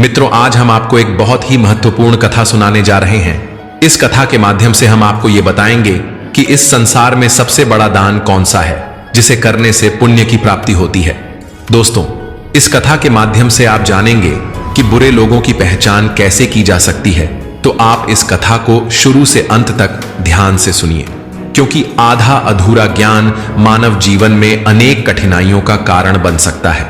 मित्रों, आज हम आपको एक बहुत ही महत्वपूर्ण कथा सुनाने जा रहे हैं। इस कथा के माध्यम से हम आपको ये बताएंगे कि इस संसार में सबसे बड़ा दान कौन सा है जिसे करने से पुण्य की प्राप्ति होती है। दोस्तों, इस कथा के माध्यम से आप जानेंगे कि बुरे लोगों की पहचान कैसे की जा सकती है। तो आप इस कथा को शुरू से अंत तक ध्यान से सुनिए, क्योंकि आधा अधूरा ज्ञान मानव जीवन में अनेक कठिनाइयों का कारण बन सकता है।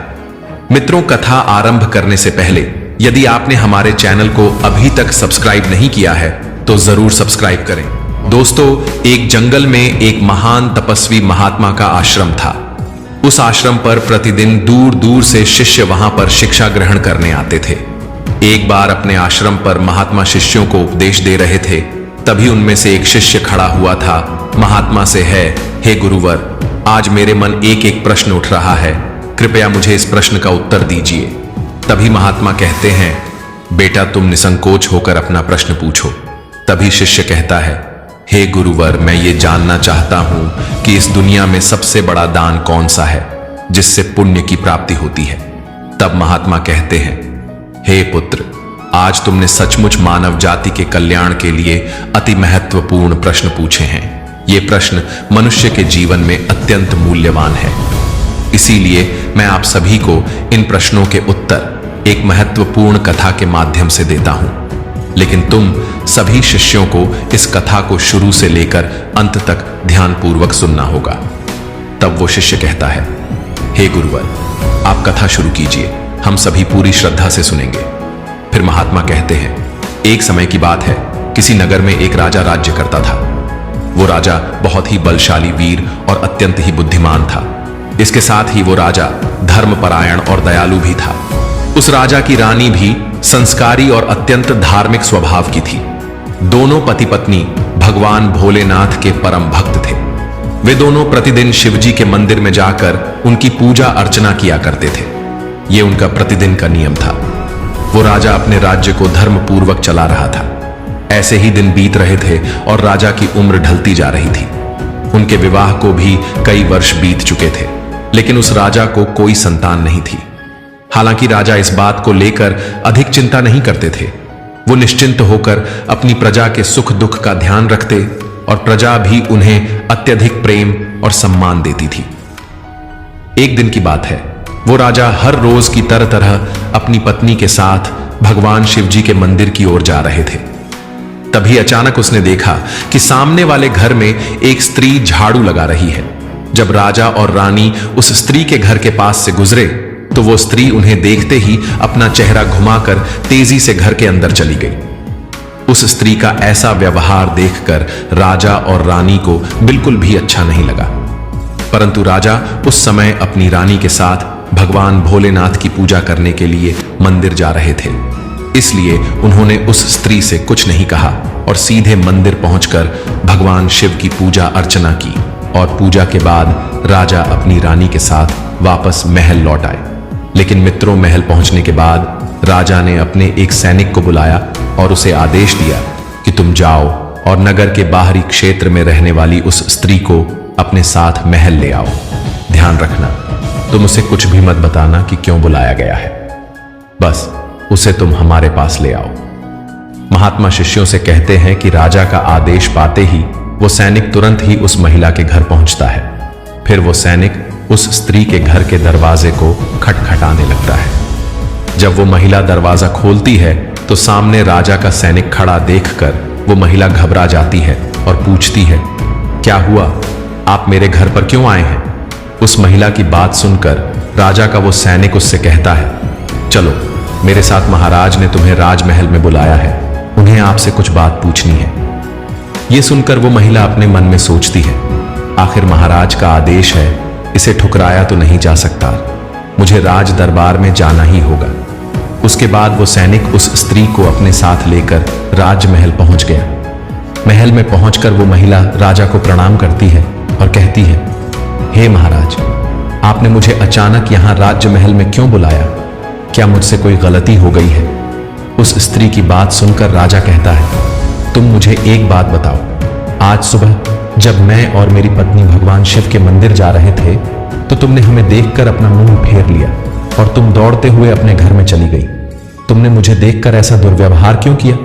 मित्रों, कथा आरंभ करने से पहले यदि आपने हमारे चैनल को अभी तक सब्सक्राइब नहीं किया है तो जरूर सब्सक्राइब करें। दोस्तों, एक जंगल में एक महान तपस्वी महात्मा का आश्रम था। उस आश्रम पर प्रतिदिन दूर दूर से शिष्य वहां पर शिक्षा ग्रहण करने आते थे। एक बार अपने आश्रम पर महात्मा शिष्यों को उपदेश दे रहे थे, तभी उनमें से एक शिष्य खड़ा हुआ था। महात्मा से है, हे गुरुवर, आज मेरे मन एक एक प्रश्न उठ रहा है, कृपया मुझे इस प्रश्न का उत्तर दीजिए। तभी महात्मा कहते हैं, बेटा तुम निसंकोच होकर अपना प्रश्न पूछो। तभी शिष्य कहता है, हे गुरुवर, मैं ये जानना चाहता हूं कि इस दुनिया में सबसे बड़ा दान कौन सा है जिससे पुण्य की प्राप्ति होती है। तब महात्मा कहते हैं, हे पुत्र, आज तुमने सचमुच मानव जाति के कल्याण के लिए अति महत्वपूर्ण प्रश्न पूछे हैं। ये प्रश्न मनुष्य के जीवन में अत्यंत मूल्यवान है। इसीलिए मैं आप सभी को इन प्रश्नों के उत्तर एक महत्वपूर्ण कथा के माध्यम से देता हूं। लेकिन तुम सभी शिष्यों को इस कथा को शुरू से लेकर अंत तक ध्यानपूर्वक सुनना होगा। तब वो शिष्य कहता है, हे गुरुवर, आप कथा शुरू कीजिए, हम सभी पूरी श्रद्धा से सुनेंगे। फिर महात्मा कहते हैं, एक समय की बात है, किसी नगर में एक राजा राज्य करता था। वो राजा बहुत ही बलशाली, वीर और अत्यंत ही बुद्धिमान था। इसके साथ ही वो राजा धर्मपरायण और दयालु भी था। उस राजा की रानी भी संस्कारी और अत्यंत धार्मिक स्वभाव की थी। दोनों पति पत्नी भगवान भोलेनाथ के परम भक्त थे। वे दोनों प्रतिदिन शिवजी के मंदिर में जाकर उनकी पूजा अर्चना किया करते थे। ये उनका प्रतिदिन का नियम था। वो राजा अपने राज्य को धर्मपूर्वक चला रहा था। ऐसे ही दिन बीत रहे थे और राजा की उम्र ढलती जा रही थी। उनके विवाह को भी कई वर्ष बीत चुके थे, लेकिन उस राजा को कोई संतान नहीं थी। हालांकि राजा इस बात को लेकर अधिक चिंता नहीं करते थे। वो निश्चिंत होकर अपनी प्रजा के सुख दुख का ध्यान रखते और प्रजा भी उन्हें अत्यधिक प्रेम और सम्मान देती थी। एक दिन की बात है, वो राजा हर रोज की तरह अपनी पत्नी के साथ भगवान शिवजी के मंदिर की ओर जा रहे थे। तभी अचानक उसने देखा कि सामने वाले घर में एक स्त्री झाड़ू लगा रही है। जब राजा और रानी उस स्त्री के घर के पास से गुजरे तो वो स्त्री उन्हें देखते ही अपना चेहरा घुमाकर तेजी से घर के अंदर चली गई। उस स्त्री का ऐसा व्यवहार देखकर राजा और रानी को बिल्कुल भी अच्छा नहीं लगा। परंतु राजा उस समय अपनी रानी के साथ भगवान भोलेनाथ की पूजा करने के लिए मंदिर जा रहे थे। इसलिए उन्होंने उस स्त्री से कुछ नहीं कहा और सीधे मंदिर पहुंचकर भगवान शिव की पूजा अर्चना की। और पूजा के बाद राजा अपनी रानी के साथ वापस महल लौट आए। लेकिन मित्रों, महल पहुंचने के बाद राजा ने अपने एक सैनिक को बुलाया और उसे आदेश दिया कि तुम जाओ और नगर के बाहरी क्षेत्र में रहने वाली उस स्त्री को अपने साथ महल ले आओ। ध्यान रखना, तुम उसे कुछ भी मत बताना कि क्यों बुलाया गया है। बस उसे तुम हमारे पास ले आओ। महात्मा शिष्यों से कहते हैं कि राजा का आदेश पाते ही वो सैनिक तुरंत ही उस महिला के घर पहुंचता है। फिर वो सैनिक उस स्त्री के घर के दरवाजे को खटखटाने लगता है। जब वो महिला दरवाजा खोलती है तो सामने राजा का सैनिक खड़ा देखकर वो महिला घबरा जाती है और पूछती है, क्या हुआ, आप मेरे घर पर क्यों आए हैं? उस महिला की बात सुनकर राजा का वो सैनिक उससे कहता है, चलो मेरे साथ, महाराज ने तुम्हें राजमहल में बुलाया है, उन्हें आपसे कुछ बात पूछनी है। ये सुनकर वो महिला अपने मन में सोचती है, आखिर महाराज का आदेश है, इसे ठुकराया तो नहीं जा सकता, मुझे राज दरबार में जाना ही होगा। उसके बाद वो सैनिक उस स्त्री को अपने साथ लेकर राजमहल पहुंच गया। महल में पहुंचकर वो महिला राजा को प्रणाम करती है और कहती है, हे महाराज, आपने मुझे अचानक यहाँ राजमहल में क्यों बुलाया? क्या मुझसे कोई गलती हो गई है? उस स्त्री की बात सुनकर राजा कहता है, तुम मुझे एक बात बताओ, आज सुबह जब मैं और मेरी पत्नी भगवान शिव के मंदिर जा रहे थे तो तुमने हमें देखकर अपना मुंह फेर लिया और तुम दौड़ते हुए अपने घर में चली गई। तुमने मुझे देखकर ऐसा दुर्व्यवहार क्यों किया?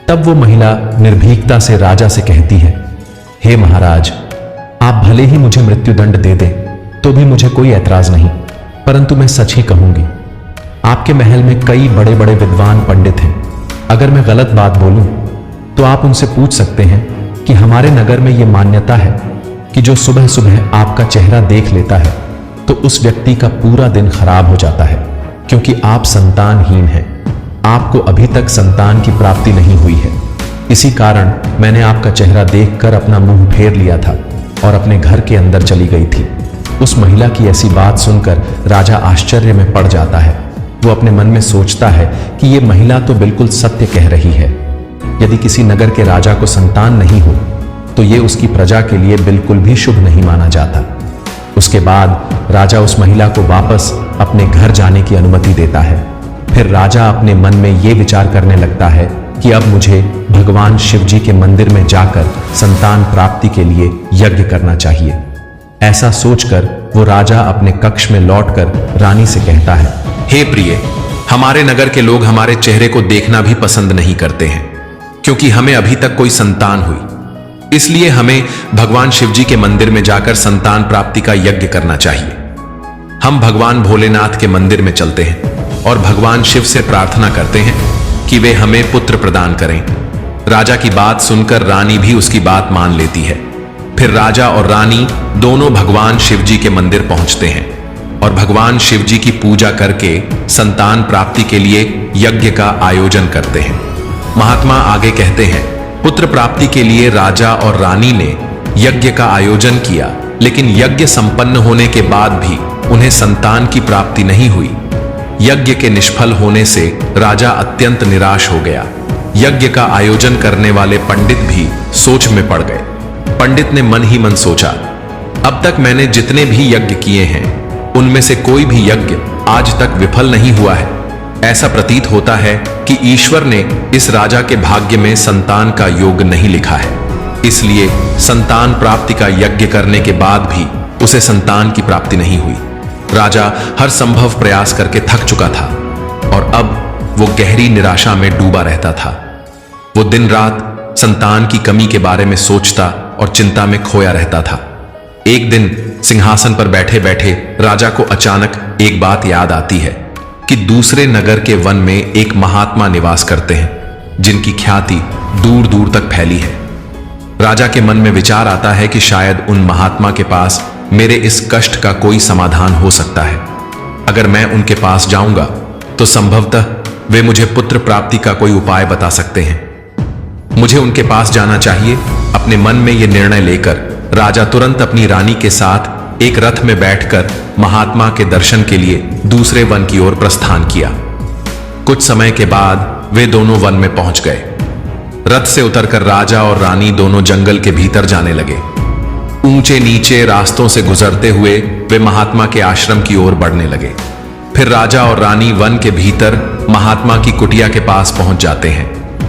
तब वो महिला निर्भीकता से राजा से कहती है, हे महाराज, आप भले ही मुझे मृत्युदंड दे दें तो भी मुझे कोई ऐतराज नहीं, परंतु मैं सच ही कहूंगी। आपके महल में कई बड़े बड़े विद्वान पंडित हैं। अगर मैं गलत बात बोलूं तो आप उनसे पूछ सकते हैं कि हमारे नगर में यह मान्यता है कि जो सुबह सुबह आपका चेहरा देख लेता है तो उस व्यक्ति का पूरा दिन खराब हो जाता है, क्योंकि आप संतानहीन हैं। आपको अभी तक संतान की प्राप्ति नहीं हुई है। इसी कारण मैंने आपका चेहरा देखकर अपना मुंह फेर लिया था और अपने घर के अंदर चली गई थी। उस महिला की ऐसी बात सुनकर राजा आश्चर्य में पड़ जाता है। वो अपने मन में सोचता है कि ये महिला तो बिल्कुल सत्य कह रही है। यदि किसी नगर के राजा को संतान नहीं हो तो ये उसकी प्रजा के लिए बिल्कुल भी शुभ नहीं माना जाता। उसके बाद राजा उस महिला को वापस अपने घर जाने की अनुमति देता है। फिर राजा अपने मन में ये विचार करने लगता है कि अब मुझे भगवान शिव जी के मंदिर में जाकर संतान प्राप्ति के लिए यज्ञ करना चाहिए। ऐसा सोचकर वो राजा अपने कक्ष में लौटकर रानी से कहता है, हे प्रिय, हमारे नगर के लोग हमारे चेहरे को देखना भी पसंद नहीं करते हैं, क्योंकि हमें अभी तक कोई संतान हुई। इसलिए हमें भगवान शिव जी के मंदिर में जाकर संतान प्राप्ति का यज्ञ करना चाहिए। हम भगवान भोलेनाथ के मंदिर में चलते हैं और भगवान शिव से प्रार्थना करते हैं कि वे हमें पुत्र प्रदान करें। राजा की बात सुनकर रानी भी उसकी बात मान लेती है। फिर राजा और रानी दोनों भगवान शिव जी के मंदिर पहुंचते हैं और भगवान शिव जी की पूजा करके संतान प्राप्ति के लिए यज्ञ का आयोजन करते हैं। महात्मा आगे कहते हैं, पुत्र प्राप्ति के लिए राजा और रानी ने यज्ञ का आयोजन किया, लेकिन यज्ञ संपन्न होने के बाद भी उन्हें संतान की प्राप्ति नहीं हुई। यज्ञ के निष्फल होने से राजा अत्यंत निराश हो गया। यज्ञ का आयोजन करने वाले पंडित भी सोच में पड़ गए। पंडित ने मन ही मन सोचा, अब तक मैंने जितने भी यज्ञ किए हैं उनमें से कोई भी यज्ञ आज तक विफल नहीं हुआ है। ऐसा प्रतीत होता है कि ईश्वर ने इस राजा के भाग्य में संतान का योग नहीं लिखा है, इसलिए संतान प्राप्ति का यज्ञ करने के बाद भी उसे संतान की प्राप्ति नहीं हुई। राजा हर संभव प्रयास करके थक चुका था और अब वो गहरी निराशा में डूबा रहता था। वो दिन रात संतान की कमी के बारे में सोचता और चिंता में खोया रहता था। एक दिन सिंहासन पर बैठे बैठे राजा को अचानक एक बात याद आती है कि दूसरे नगर के वन में एक महात्मा निवास करते हैं, जिनकी ख्याति दूर दूर तक फैली है। राजा के मन में विचार आता है कि शायद उन महात्मा के पास मेरे इस कष्ट का कोई समाधान हो सकता है। अगर मैं उनके पास जाऊंगा तो संभवतः वे मुझे पुत्र प्राप्ति का कोई उपाय बता सकते हैं। मुझे उनके पास जाना चाहिए। अपने मन में यह निर्णय लेकर राजा तुरंत अपनी रानी के साथ एक रथ में बैठकर महात्मा के दर्शन के लिए दूसरे वन की ओर प्रस्थान किया। कुछ समय के बाद वे दोनों वन में पहुंच गए। रथ से उतरकर राजा और रानी दोनों जंगल के भीतर जाने लगे। ऊंचे नीचे रास्तों से गुजरते हुए वे महात्मा के आश्रम की ओर बढ़ने लगे। फिर राजा और रानी वन के भीतर महात्मा की कुटिया के पास पहुंच जाते हैं।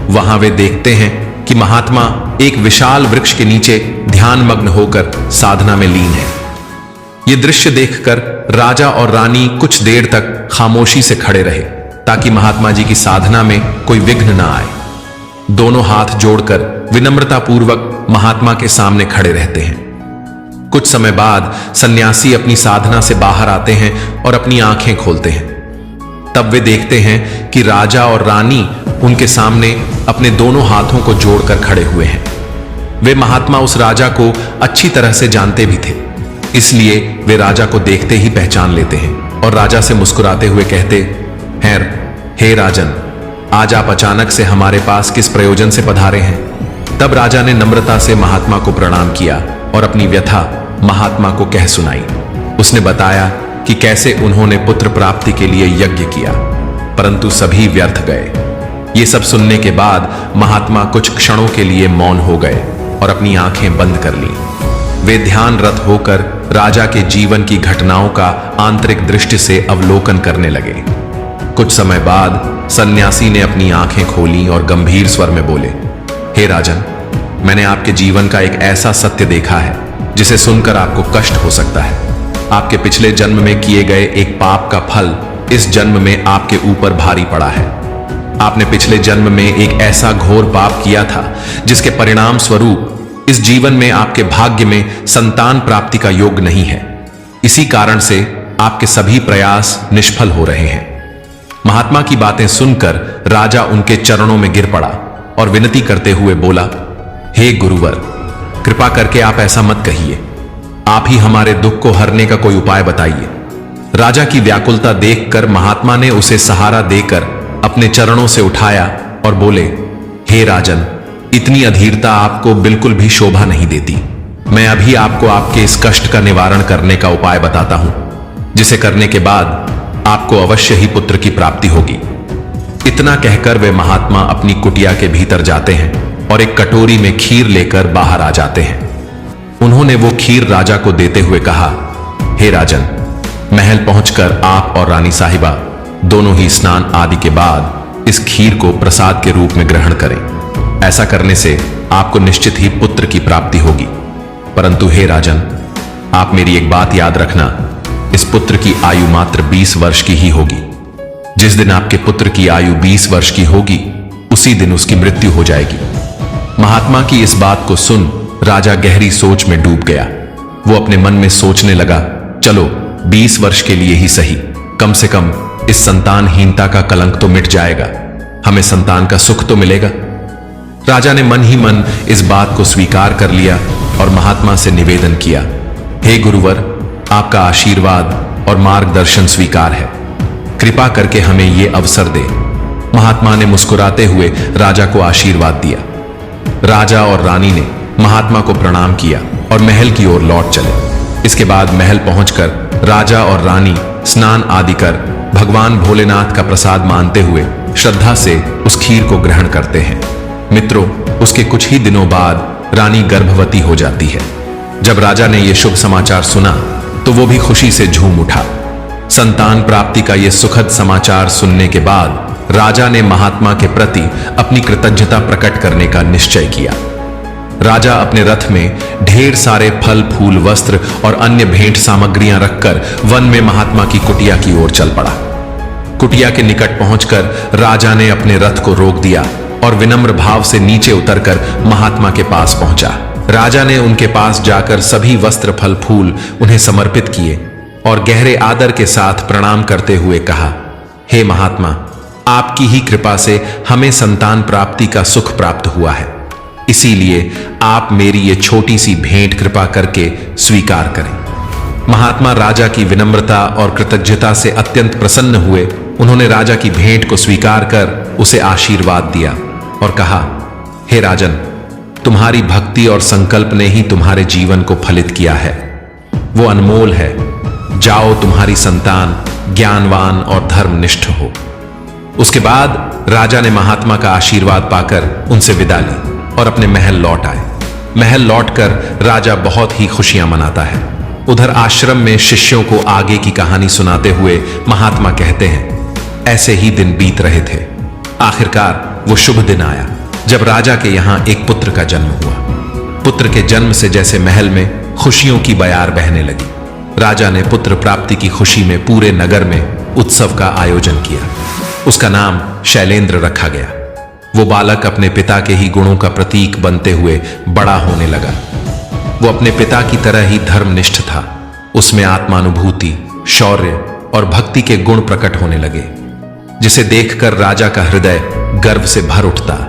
वहां वे देखते हैं कि महात्मा एक विशाल वृक्ष के नीचे ध्यान मग्न होकर साधना में लीन है। यह दृश्य देखकर राजा और रानी कुछ देर तक खामोशी से खड़े रहे ताकि महात्मा जी की साधना में कोई विघ्न न आए। दोनों हाथ जोड़कर विनम्रतापूर्वक महात्मा के सामने खड़े रहते हैं। कुछ समय बाद सन्यासी अपनी साधना से बाहर आते हैं और अपनी आंखें खोलते हैं। तब वे देखते हैं कि राजा और रानी उनके सामने अपने दोनों हाथों को जोड़कर खड़े हुए हैं। वे महात्मा उस राजा को अच्छी तरह से जानते भी थे, इसलिए वे राजा को देखते ही पहचान लेते हैं और राजा से मुस्कुराते हुए कहते हैं, हे राजन, आज आप अचानक से हमारे पास किस प्रयोजन से पधारे हैं? तब राजा ने नम्रता से महात्मा को प्रणाम किया और अपनी व्यथा महात्मा को कह सुनाई। उसने बताया कि कैसे उन्होंने पुत्र प्राप्ति के लिए यज्ञ किया, परंतु सभी व्यर्थ गए। ये सब सुनने के बाद महात्मा कुछ क्षणों के लिए मौन हो गए और अपनी आंखें बंद कर लीं। वे ध्यानरत होकर राजा के जीवन की घटनाओं का आंतरिक दृष्टि से अवलोकन करने लगे। कुछ समय बाद सन्यासी ने अपनी आंखें खोली और गंभीर स्वर में बोले, हे राजन, मैंने आपके जीवन का एक ऐसा सत्य देखा है जिसे सुनकर आपको कष्ट हो सकता है। आपके पिछले जन्म में किए गए एक पाप का फल इस जन्म में आपके ऊपर भारी पड़ा है। आपने पिछले जन्म में एक ऐसा घोर पाप किया था जिसके परिणाम स्वरूप इस जीवन में आपके भाग्य में संतान प्राप्ति का योग नहीं है। इसी कारण से आपके सभी प्रयास निष्फल हो रहे हैं। महात्मा की बातें सुनकर राजा उनके चरणों में गिर पड़ा और विनती करते हुए बोला, हे गुरुवर, कृपा करके आप ऐसा मत कहिए। आप ही हमारे दुख को हरने का कोई उपाय बताइए। राजा की व्याकुलता देखकर महात्मा ने उसे सहारा देकर अपने चरणों से उठाया और बोले, हे राजन, इतनी अधीरता आपको बिल्कुल भी शोभा नहीं देती। मैं अभी आपको आपके इस कष्ट का निवारण करने का उपाय बताता हूं, जिसे करने के बाद आपको अवश्य ही पुत्र की प्राप्ति होगी। इतना कहकर वे महात्मा अपनी कुटिया के भीतर जाते हैं और एक कटोरी में खीर लेकर बाहर आ जाते हैं। उन्होंने वो खीर राजा को देते हुए कहा, हे राजन, महल पहुंचकर आप और रानी साहिबा दोनों ही स्नान आदि के बाद इस खीर को प्रसाद के रूप में ग्रहण करें। ऐसा करने से आपको निश्चित ही पुत्र की प्राप्ति होगी। परंतु हे राजन, आप मेरी एक बात याद रखना, इस पुत्र की आयु मात्र 20 वर्ष की ही होगी। जिस दिन आपके पुत्र की आयु 20 वर्ष की होगी, उसी दिन उसकी मृत्यु हो जाएगी। महात्मा की इस बात को सुन राजा गहरी सोच में डूब गया। वो अपने मन में सोचने लगा, चलो 20 वर्ष के लिए ही सही, कम से कम इस संतानहीनता का कलंक तो मिट जाएगा, हमें संतान का सुख तो मिलेगा। राजा ने मन ही मन इस बात को स्वीकार कर लिया और महात्मा से निवेदन किया, हे गुरुवर, आपका आशीर्वाद और मार्गदर्शन स्वीकार है, कृपा करके हमें ये अवसर दे। महात्मा ने मुस्कुराते हुए राजा को आशीर्वाद दिया। राजा और रानी ने महात्मा को प्रणाम किया और महल की ओर लौट चले। इसके बाद महल पहुंचकर राजा और रानी स्नान आदि कर भगवान भोलेनाथ का प्रसाद मानते हुए श्रद्धा से उस खीर को ग्रहण करते हैं। मित्रों, उसके कुछ ही दिनों बाद रानी गर्भवती हो जाती है। जब राजा ने यह शुभ समाचार सुना तो वो भी खुशी से झूम उठा। संतान प्राप्ति का यह सुखद समाचार सुनने के बाद राजा ने महात्मा के प्रति अपनी कृतज्ञता प्रकट करने का निश्चय किया। राजा अपने रथ में ढेर सारे फल फूल वस्त्र और अन्य भेंट सामग्रियां रखकर वन में महात्मा की कुटिया की ओर चल पड़ा। कुटिया के निकट पहुंचकर राजा ने अपने रथ को रोक दिया और विनम्र भाव से नीचे उतरकर महात्मा के पास पहुंचा। राजा ने उनके पास जाकर सभी वस्त्र फल फूल उन्हें समर्पित किए और गहरे आदर के साथ प्रणाम करते हुए कहा, हे महात्मा, आपकी ही कृपा से हमें संतान प्राप्ति का सुख प्राप्त हुआ है, इसीलिए आप मेरी ये छोटी सी भेंट कृपा करके स्वीकार करें। महात्मा राजा की विनम्रता और कृतज्ञता से अत्यंत प्रसन्न हुए। उन्होंने राजा की भेंट को स्वीकार कर उसे आशीर्वाद दिया और कहा, हे राजन, तुम्हारी भक्ति और संकल्प ने ही तुम्हारे जीवन को फलित किया है, वो अनमोल है। जाओ, तुम्हारी संतान ज्ञानवान और धर्मनिष्ठ हो। उसके बाद राजा ने महात्मा का आशीर्वाद पाकर उनसे विदा ली और अपने महल लौट आए। महल लौटकर राजा बहुत ही खुशियां मनाता है। उधर आश्रम में शिष्यों को आगे की कहानी सुनाते हुए महात्मा कहते हैं, ऐसे ही दिन बीत रहे थे। आखिरकार वो शुभ दिन आया जब राजा के यहां एक पुत्र का जन्म हुआ। पुत्र के जन्म से जैसे महल में खुशियों की बयार बहने लगी। राजा ने पुत्र प्राप्ति की खुशी में पूरे नगर में उत्सव का आयोजन किया। उसका नाम शैलेंद्र रखा गया। वो बालक अपने पिता के ही गुणों का प्रतीक बनते हुए बड़ा होने लगा। वो अपने पिता की तरह ही धर्मनिष्ठ था। उसमें आत्मानुभूति, शौर्य और भक्ति के गुण प्रकट होने लगे, जिसे देखकर राजा का हृदय गर्व से भर उठता।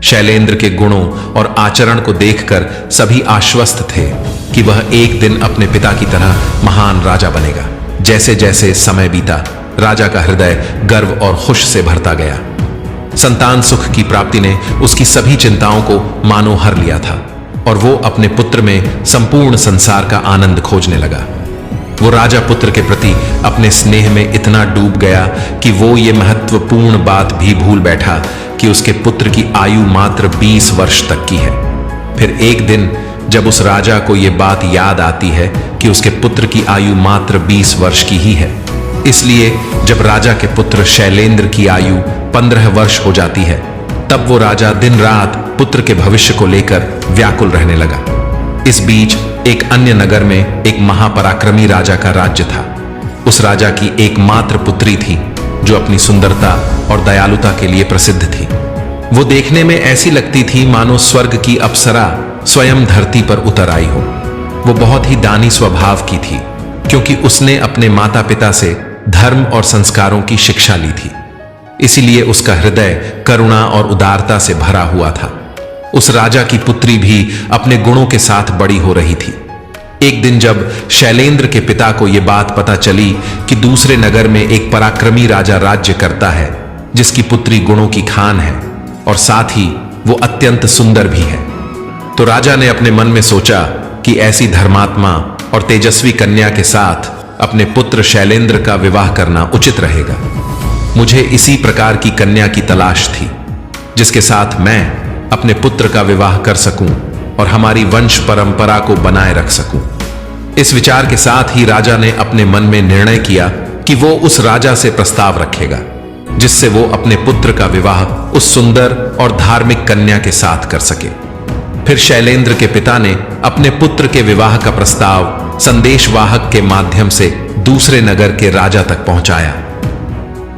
शैलेंद्र के गुणों और आचरण को देखकर सभी आश्वस्त थे कि वह एक दिन अपने पिता की तरह महान राजा बनेगा। जैसे जैसे समय बीता, राजा का हृदय गर्व और खुश से भरता गया। संतान सुख की प्राप्ति ने उसकी सभी चिंताओं को मानो हर लिया था और वो अपने पुत्र में संपूर्ण संसार का आनंद खोजने लगा। वो राजा पुत्र के प्रति अपने स्नेह में इतना डूब गया कि वो ये महत्वपूर्ण बात भी भूल बैठा कि उसके पुत्र की आयु मात्र 20 वर्ष तक की है। फिर एक दिन जब उस राजा को ये बात याद आती है कि उसके पुत्र की आयु मात्र 20 वर्ष की ही है, इसलिए जब राजा के पुत्र शैलेंद्र की आयु 15 वर्ष हो जाती है, तब वो राजा दिन रात पुत्र के भविष्य को लेकर व्याकुल रहने लगा। इस बीच एक अन्य नगर में एक महापराक्रमी राजा का राज्य था। उस राजा की एकमात्र पुत्री थी जो अपनी सुंदरता और दयालुता के लिए प्रसिद्ध थी। वो देखने में ऐसी लगती थी मानो स्वर्ग की अप्सरा स्वयं धरती पर उतर आई हो। वो बहुत ही दानी स्वभाव की थी, क्योंकि उसने अपने माता पिता से धर्म और संस्कारों की शिक्षा ली थी। इसीलिए उसका हृदय करुणा और उदारता से भरा हुआ था। उस राजा की पुत्री भी अपने गुणों के साथ बड़ी हो रही थी। एक दिन जब शैलेंद्र के पिता को यह बात पता चली कि दूसरे नगर में एक पराक्रमी राजा राज्य करता है, जिसकी पुत्री गुणों की खान है और साथ ही वो अत्यंत सुंदर भी है, तो राजा ने अपने मन में सोचा कि ऐसी धर्मात्मा और तेजस्वी कन्या के साथ अपने पुत्र शैलेंद्र का विवाह करना उचित रहेगा। मुझे इसी प्रकार की कन्या की तलाश थी, जिसके साथ मैं अपने पुत्र का विवाह कर सकूं और हमारी वंश परंपरा को बनाए रख सकूं। इस विचार के साथ ही राजा ने अपने मन में निर्णय किया कि वो उस राजा से प्रस्ताव रखेगा, जिससे वो अपने पुत्र का विवाह उस सुंदर और धार्मिक कन्या के साथ कर सके। फिर शैलेंद्र के पिता ने अपने पुत्र के विवाह का प्रस्ताव संदेशवाहक के माध्यम से दूसरे नगर के राजा तक पहुंचाया।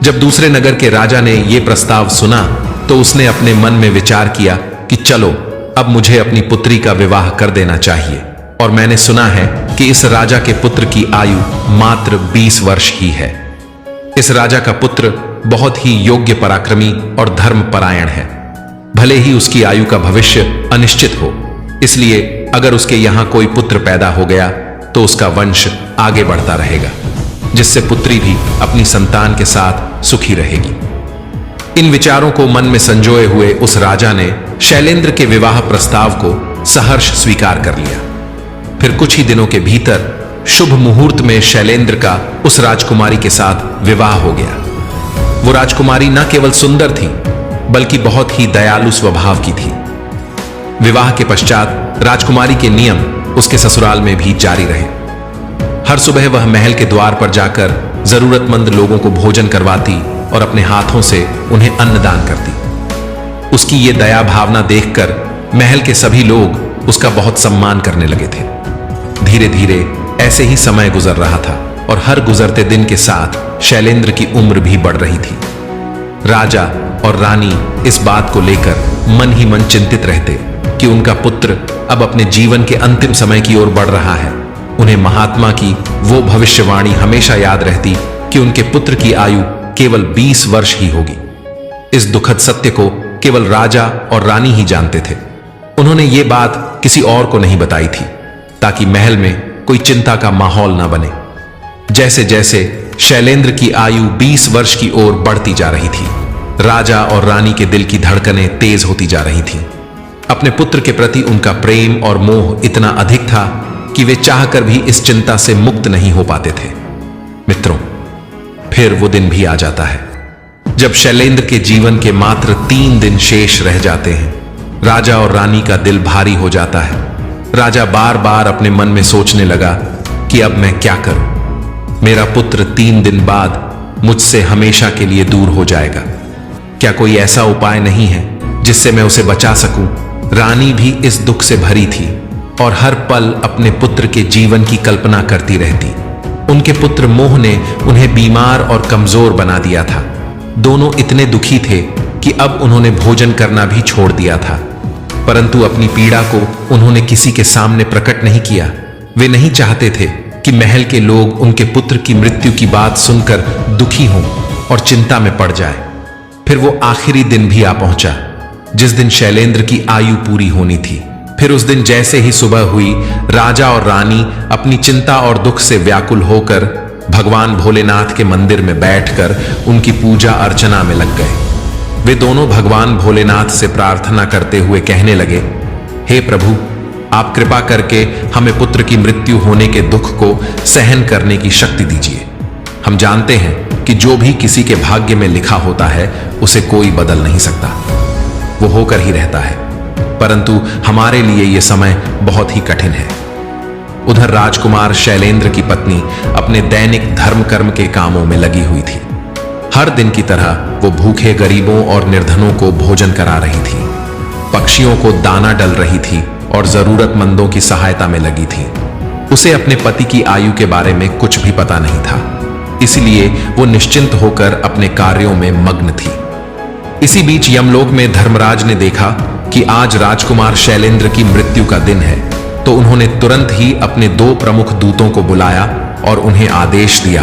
जब दूसरे नगर के राजा ने यह प्रस्ताव सुना तो उसने अपने मन में विचार किया कि चलो, अब मुझे अपनी पुत्री का विवाह कर देना चाहिए। और मैंने सुना है कि इस राजा के पुत्र की आयु मात्र 20 वर्ष ही है। इस राजा का पुत्र बहुत ही योग्य, पराक्रमी और धर्मपरायण है। भले ही उसकी आयु का भविष्य अनिश्चित हो, इसलिए अगर उसके यहां कोई पुत्र पैदा हो गया तो उसका वंश आगे बढ़ता रहेगा, जिससे पुत्री भी अपनी संतान के साथ सुखी रहेगी। इन विचारों को मन में संजोए हुए उस राजा ने शैलेंद्र के विवाह प्रस्ताव को सहर्ष स्वीकार कर लिया। फिर कुछ ही दिनों के भीतर शुभ मुहूर्त में शैलेंद्र का उस राजकुमारी के साथ विवाह हो गया। वो राजकुमारी न केवल सुंदर थी, बल्कि बहुत ही दयालु स्वभाव की थी। विवाह के पश्चात राजकुमारी के नियम उसके ससुराल में भी जारी रहे। हर सुबह वह महल के द्वार पर जाकर जरूरतमंद लोगों को भोजन करवाती और अपने हाथों से उन्हें अन्नदान करती। उसकी ये दया भावना देखकर महल के सभी लोग उसका बहुत सम्मान करने लगे थे। धीरे धीरे ऐसे ही समय गुजर रहा था और हर गुजरते दिन के साथ शैलेंद्र की उम्र भी बढ़ रही थी। राजा और रानी इस बात को लेकर मन ही मन चिंतित रहते कि उनका पुत्र अब अपने जीवन के अंतिम समय की ओर बढ़ रहा है। उन्हें महात्मा की वो भविष्यवाणी हमेशा याद रहती कि उनके पुत्र की आयु केवल 20 वर्ष ही होगी। इस दुखद सत्य को केवल राजा और रानी ही जानते थे। उन्होंने ये बात किसी और को नहीं बताई थी, ताकि महल में कोई चिंता का माहौल न बने। जैसे जैसे शैलेंद्र की आयु 20 वर्ष की ओर बढ़ती जा रही थी, राजा और रानी के दिल की धड़कनें तेज होती जा रही थीं। अपने पुत्र के प्रति उनका प्रेम और मोह इतना अधिक था कि वे चाहकर भी इस चिंता से मुक्त नहीं हो पाते थे। मित्रों, फिर वो दिन भी आ जाता है जब शैलेंद्र के जीवन के मात्र 3 दिन शेष रह जाते हैं। राजा और रानी का दिल भारी हो जाता है। राजा बार बार अपने मन में सोचने लगा कि अब मैं क्या करूं। मेरा पुत्र 3 दिन बाद मुझसे हमेशा के लिए दूर हो जाएगा। क्या कोई ऐसा उपाय नहीं है जिससे मैं उसे बचा सकूं? रानी भी इस दुख से भरी थी और हर पल अपने पुत्र के जीवन की कल्पना करती रहती। उनके पुत्र मोह ने उन्हें बीमार और कमजोर बना दिया था। दोनों इतने दुखी थे कि अब उन्होंने भोजन करना भी छोड़ दिया था, परंतु अपनी पीड़ा को उन्होंने किसी के सामने प्रकट नहीं किया। वे नहीं चाहते थे कि महल के लोग उनके पुत्र की मृत्यु की बात सुनकर दुखी हों और चिंता में पड़ जाए। फिर वो आखिरी दिन भी आ पहुंचा, जिस दिन शैलेंद्र की आयु पूरी होनी थी। फिर उस दिन जैसे ही सुबह हुई, राजा और रानी अपनी चिंता और दुख से व्याकुल होकर भगवान भोलेनाथ के मंदिर में बैठकर उनकी पूजा अर्चना में लग गए। वे दोनों भगवान भोलेनाथ से प्रार्थना करते हुए कहने लगे, हे प्रभु, आप कृपा करके हमें पुत्र की मृत्यु होने के दुख को सहन करने की शक्ति दीजिए। हम जानते हैं कि जो भी किसी के भाग्य में लिखा होता है उसे कोई बदल नहीं सकता, वो होकर ही रहता है, परंतु हमारे लिए यह समय बहुत ही कठिन है। उधर राजकुमार शैलेंद्र की पत्नी अपने दैनिक धर्म कर्म के कामों में लगी हुई थी। हर दिन की तरह वो भूखे गरीबों और निर्धनों को भोजन करा रही थी, पक्षियों को दाना डल रही थी और जरूरतमंदों की सहायता में लगी थी। उसे अपने पति की आयु के बारे में कुछ भी पता नहीं था, इसलिए वो निश्चिंत होकर अपने कार्यों में मग्न थी। इसी बीच यमलोक में धर्मराज ने देखा कि आज राजकुमार शैलेंद्र की मृत्यु का दिन है, तो उन्होंने तुरंत ही अपने 2 प्रमुख दूतों को बुलाया और उन्हें आदेश दिया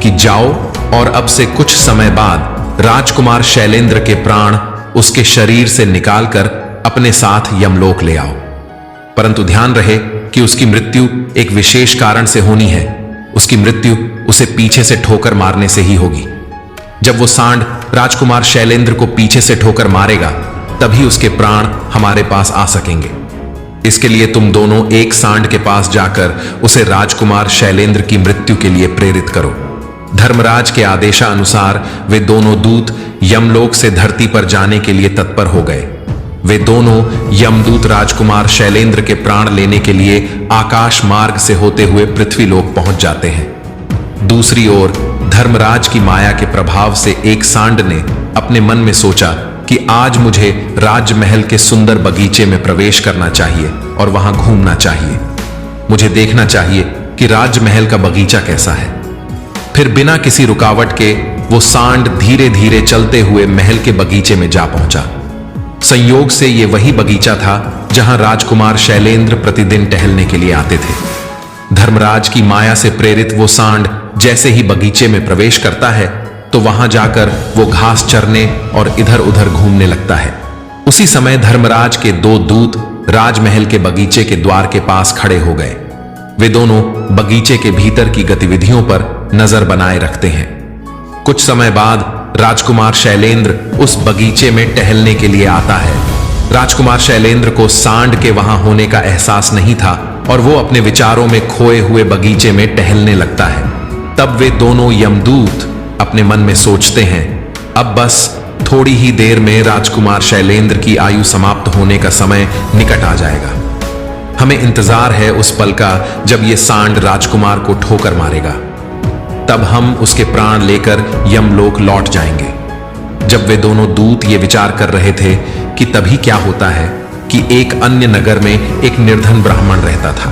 कि जाओ और अब से कुछ समय बाद राजकुमार शैलेंद्र के प्राण उसके शरीर से निकालकर अपने साथ यमलोक ले आओ। परंतु ध्यान रहे कि उसकी मृत्यु एक विशेष कारण से होनी है। उसकी मृत्यु उसे पीछे से ठोकर मारने से ही होगी। जब वो सांड राजकुमार शैलेंद्र को पीछे से ठोकर मारेगा, तभी उसके प्राण हमारे पास आ सकेंगे। इसके लिए तुम दोनों एक सांड के पास जाकर उसे राजकुमार शैलेंद्र की मृत्यु के लिए प्रेरित करो। धर्मराज के आदेशानुसार वे दोनों दूत यमलोक से धरती पर जाने के लिए तत्पर हो गए। वे दोनों यमदूत राजकुमार शैलेंद्र के प्राण लेने के लिए आकाश मार्ग से होते हुए पृथ्वीलोक पहुंच जाते हैं। दूसरी ओर धर्मराज की माया के प्रभाव से एक सांड ने अपने मन में सोचा कि आज मुझे राजमहल के सुंदर बगीचे में प्रवेश करना चाहिए और वहां घूमना चाहिए। मुझे देखना चाहिए कि राजमहल का बगीचा कैसा है। फिर बिना किसी रुकावट के वो सांड धीरे धीरे चलते हुए महल के बगीचे में जा पहुंचा। संयोग से ये वही बगीचा था जहां राजकुमार शैलेंद्र प्रतिदिन टहलने के लिए आते थे। धर्मराज की माया से प्रेरित वो सांड जैसे ही बगीचे में प्रवेश करता है, तो वहां जाकर वो घास चरने और इधर उधर घूमने लगता है। उसी समय धर्मराज के 2 दूत राजमहल के बगीचे के द्वार के पास खड़े हो गए। वे दोनों बगीचे के भीतर की गतिविधियों पर नजर बनाए रखते हैं। कुछ समय बाद राजकुमार शैलेंद्र उस बगीचे में टहलने के लिए आता है। राजकुमार शैलेंद्र को सांड के वहां होने का एहसास नहीं था और वो अपने विचारों में खोए हुए बगीचे में टहलने लगता है। तब वे दोनों यमदूत अपने मन में सोचते हैं, अब बस थोड़ी ही देर में राजकुमार शैलेंद्र की आयु समाप्त होने का समय निकट आ जाएगा। हमें इंतजार है उस पल का जब ये सांड राजकुमार को ठोकर मारेगा। तब हम उसके प्राण लेकर यमलोक लौट जाएंगे। जब वे दोनों दूत ये विचार कर रहे थे कि तभी क्या होता है कि एक अन्य नगर में एक निर्धन ब्राह्मण रहता था।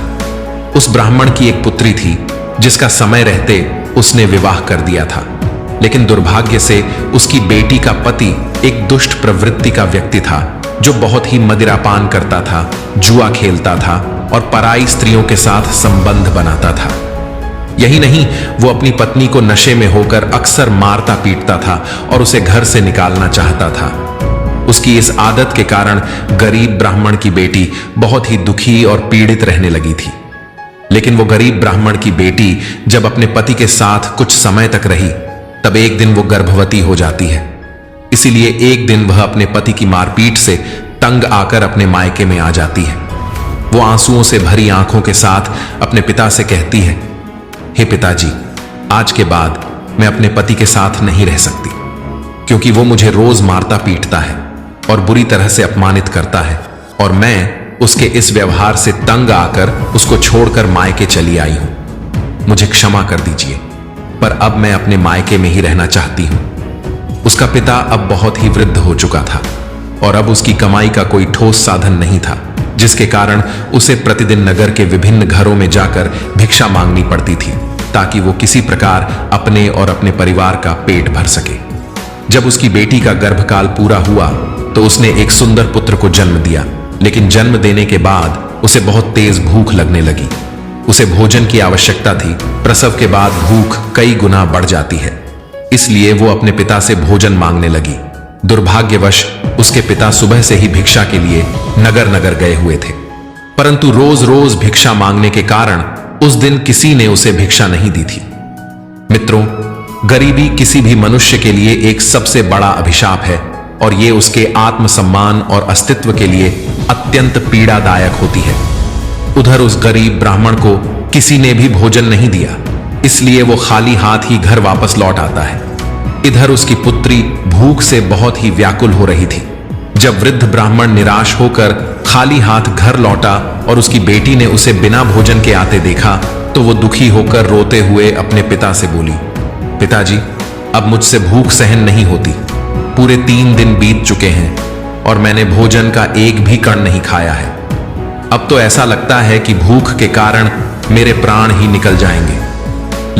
उस ब्राह्मण की एक पुत्री थी जिसका समय रहते उसने विवाह कर दिया था, लेकिन दुर्भाग्य से उसकी बेटी का पति एक दुष्ट प्रवृत्ति का व्यक्ति था जो बहुत ही मदिरापान करता था, जुआ खेलता था और पराई स्त्रियों के साथ संबंध बनाता था। यही नहीं, वो अपनी पत्नी को नशे में होकर अक्सर मारता पीटता था और उसे घर से निकालना चाहता था। उसकी इस आदत के कारण गरीब ब्राह्मण की बेटी बहुत ही दुखी और पीड़ित रहने लगी थी। लेकिन वो गरीब ब्राह्मण की बेटी जब अपने पति के साथ कुछ समय तक रही, तब एक दिन वो गर्भवती हो जाती है। इसीलिए एक दिन वह अपने पति की मारपीट से तंग आकर अपने मायके में आ जाती है। वो आंसुओं से भरी आंखों के साथ अपने पिता से कहती है, हे पिताजी, आज के बाद मैं अपने पति के साथ नहीं रह सकती, क्योंकि वो मुझे रोज मारता पीटता है और बुरी तरह से अपमानित करता है, और मैं उसके इस व्यवहार से तंग आकर उसको छोड़कर मायके चली आई हूं। मुझे क्षमा कर दीजिए, पर अब मैं अपने मायके में ही रहना चाहती हूं। उसका पिता अब बहुत ही वृद्ध हो चुका था और अब उसकी कमाई का कोई ठोस साधन नहीं था, जिसके कारण उसे प्रतिदिन नगर के विभिन्न घरों में जाकर भिक्षा मांगनी पड़ती थी ताकि वो किसी प्रकार अपने और अपने परिवार का पेट भर सके। जब उसकी बेटी का गर्भकाल पूरा हुआ तो उसने एक सुंदर पुत्र को जन्म दिया, लेकिन जन्म देने के बाद उसे बहुत तेज भूख लगने लगी। उसे भोजन की आवश्यकता थी। प्रसव के बाद भूख कई गुना बढ़ जाती है, इसलिए वो अपने पिता से भोजन मांगने लगी। दुर्भाग्यवश उसके पिता सुबह से ही भिक्षा के लिए नगर नगर गए हुए थे, परंतु रोज रोज भिक्षा मांगने के कारण उस दिन किसी ने उसे भिक्षा नहीं दी थी। मित्रों, गरीबी किसी भी मनुष्य के लिए एक सबसे बड़ा अभिशाप है और ये उसके आत्मसम्मान और अस्तित्व के लिए अत्यंत पीड़ादायक होती है। उधर उस गरीब ब्राह्मण को किसी ने भी भोजन नहीं दिया, इसलिए वो खाली हाथ ही घर वापस लौट आता है। इधर उसकी पुत्री भूख से बहुत ही व्याकुल हो रही थी। जब वृद्ध ब्राह्मण निराश होकर खाली हाथ घर लौटा और उसकी बेटी ने उसे बिना भोजन के आते देखा, तो वो दुखी होकर रोते हुए अपने पिता से बोली, पिताजी, अब मुझसे भूख सहन नहीं होती। पूरे 3 दिन बीत चुके हैं और मैंने भोजन का एक भी कण नहीं खाया है। अब तो ऐसा लगता है कि भूख के कारण मेरे प्राण ही निकल जाएंगे।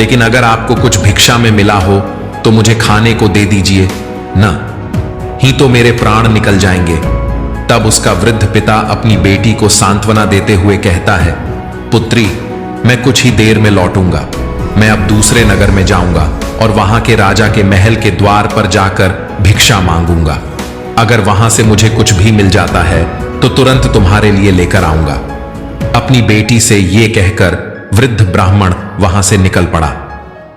लेकिन अगर आपको कुछ भिक्षा में मिला हो तो मुझे खाने को दे दीजिए, न ही तो मेरे प्राण निकल जाएंगे। तब उसका वृद्ध पिता अपनी बेटी को सांत्वना देते हुए कहता है, पुत्री, मैं कुछ ही देर में लौटूंगा। मैं अब दूसरे नगर में जाऊंगा और वहां के राजा के महल के द्वार पर जाकर भिक्षा मांगूंगा। अगर वहां से मुझे कुछ भी मिल जाता है तो तुरंत तुम्हारे लिए लेकर आऊंगा। अपनी बेटी से यह कहकर वृद्ध ब्राह्मण वहां से निकल पड़ा।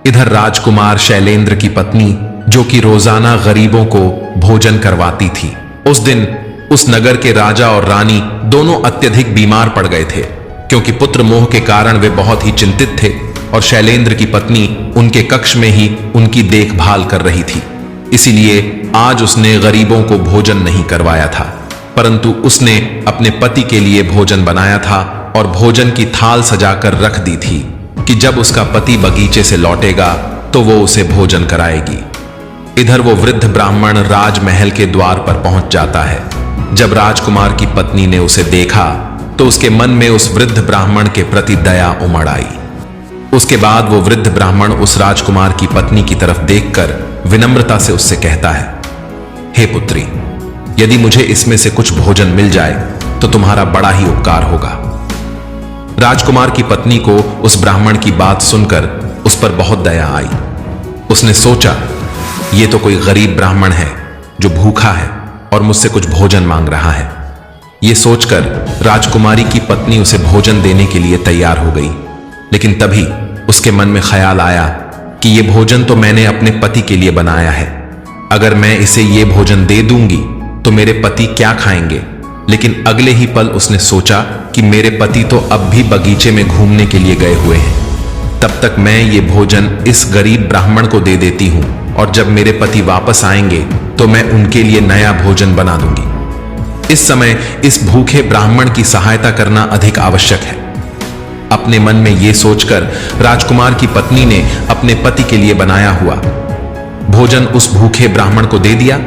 इधर राजकुमार शैलेंद्र की पत्नी, जो कि रोजाना गरीबों को भोजन करवाती थी, उस दिन उस नगर के राजा और रानी दोनों अत्यधिक बीमार पड़ गए थे, क्योंकि पुत्र मोह के कारण वे बहुत ही चिंतित थे और शैलेंद्र की पत्नी उनके कक्ष में ही उनकी देखभाल कर रही थी। इसीलिए आज उसने गरीबों को भोजन नहीं करवाया था, परंतु उसने अपने पति के लिए भोजन बनाया था और भोजन की थाल सजाकर रख दी थी कि जब उसका पति बगीचे से लौटेगा तो वो उसे भोजन कराएगी। इधर वो वृद्ध ब्राह्मण राजमहल के द्वार पर पहुंच जाता है। जब राजकुमार की पत्नी ने उसे देखा तो उसके मन में उस वृद्ध ब्राह्मण के प्रति दया उमड़ आई। उसके बाद वो वृद्ध ब्राह्मण उस राजकुमार की पत्नी की तरफ देखकर विनम्रता से उससे कहता है, हे पुत्री, यदि मुझे इसमें से कुछ भोजन मिल जाए तो तुम्हारा बड़ा ही उपकार होगा। राजकुमार की पत्नी को उस ब्राह्मण की बात सुनकर उस पर बहुत दया आई। उसने सोचा, ये तो कोई गरीब ब्राह्मण है जो भूखा है और मुझसे कुछ भोजन मांग रहा है। ये सोचकर राजकुमारी की पत्नी उसे भोजन देने के लिए तैयार हो गई, लेकिन तभी उसके मन में ख्याल आया कि ये भोजन तो मैंने अपने पति के लिए बनाया है। अगर मैं इसे ये भोजन दे दूंगी तो मेरे पति क्या खाएंगे। लेकिन अगले ही पल उसने सोचा कि मेरे पति तो अब भी बगीचे में घूमने के लिए गए हुए हैं, तब तक मैं ये भोजन इस गरीब ब्राह्मण को दे देती हूं और जब मेरे पति वापस आएंगे तो मैं उनके लिए नया भोजन बना दूंगी। इस समय इस भूखे ब्राह्मण की सहायता करना अधिक आवश्यक है। अपने मन में यह सोचकर राजकुमार की पत्नी ने अपने पति के लिए बनाया हुआ भोजन उस भूखे ब्राह्मण को दे दिया।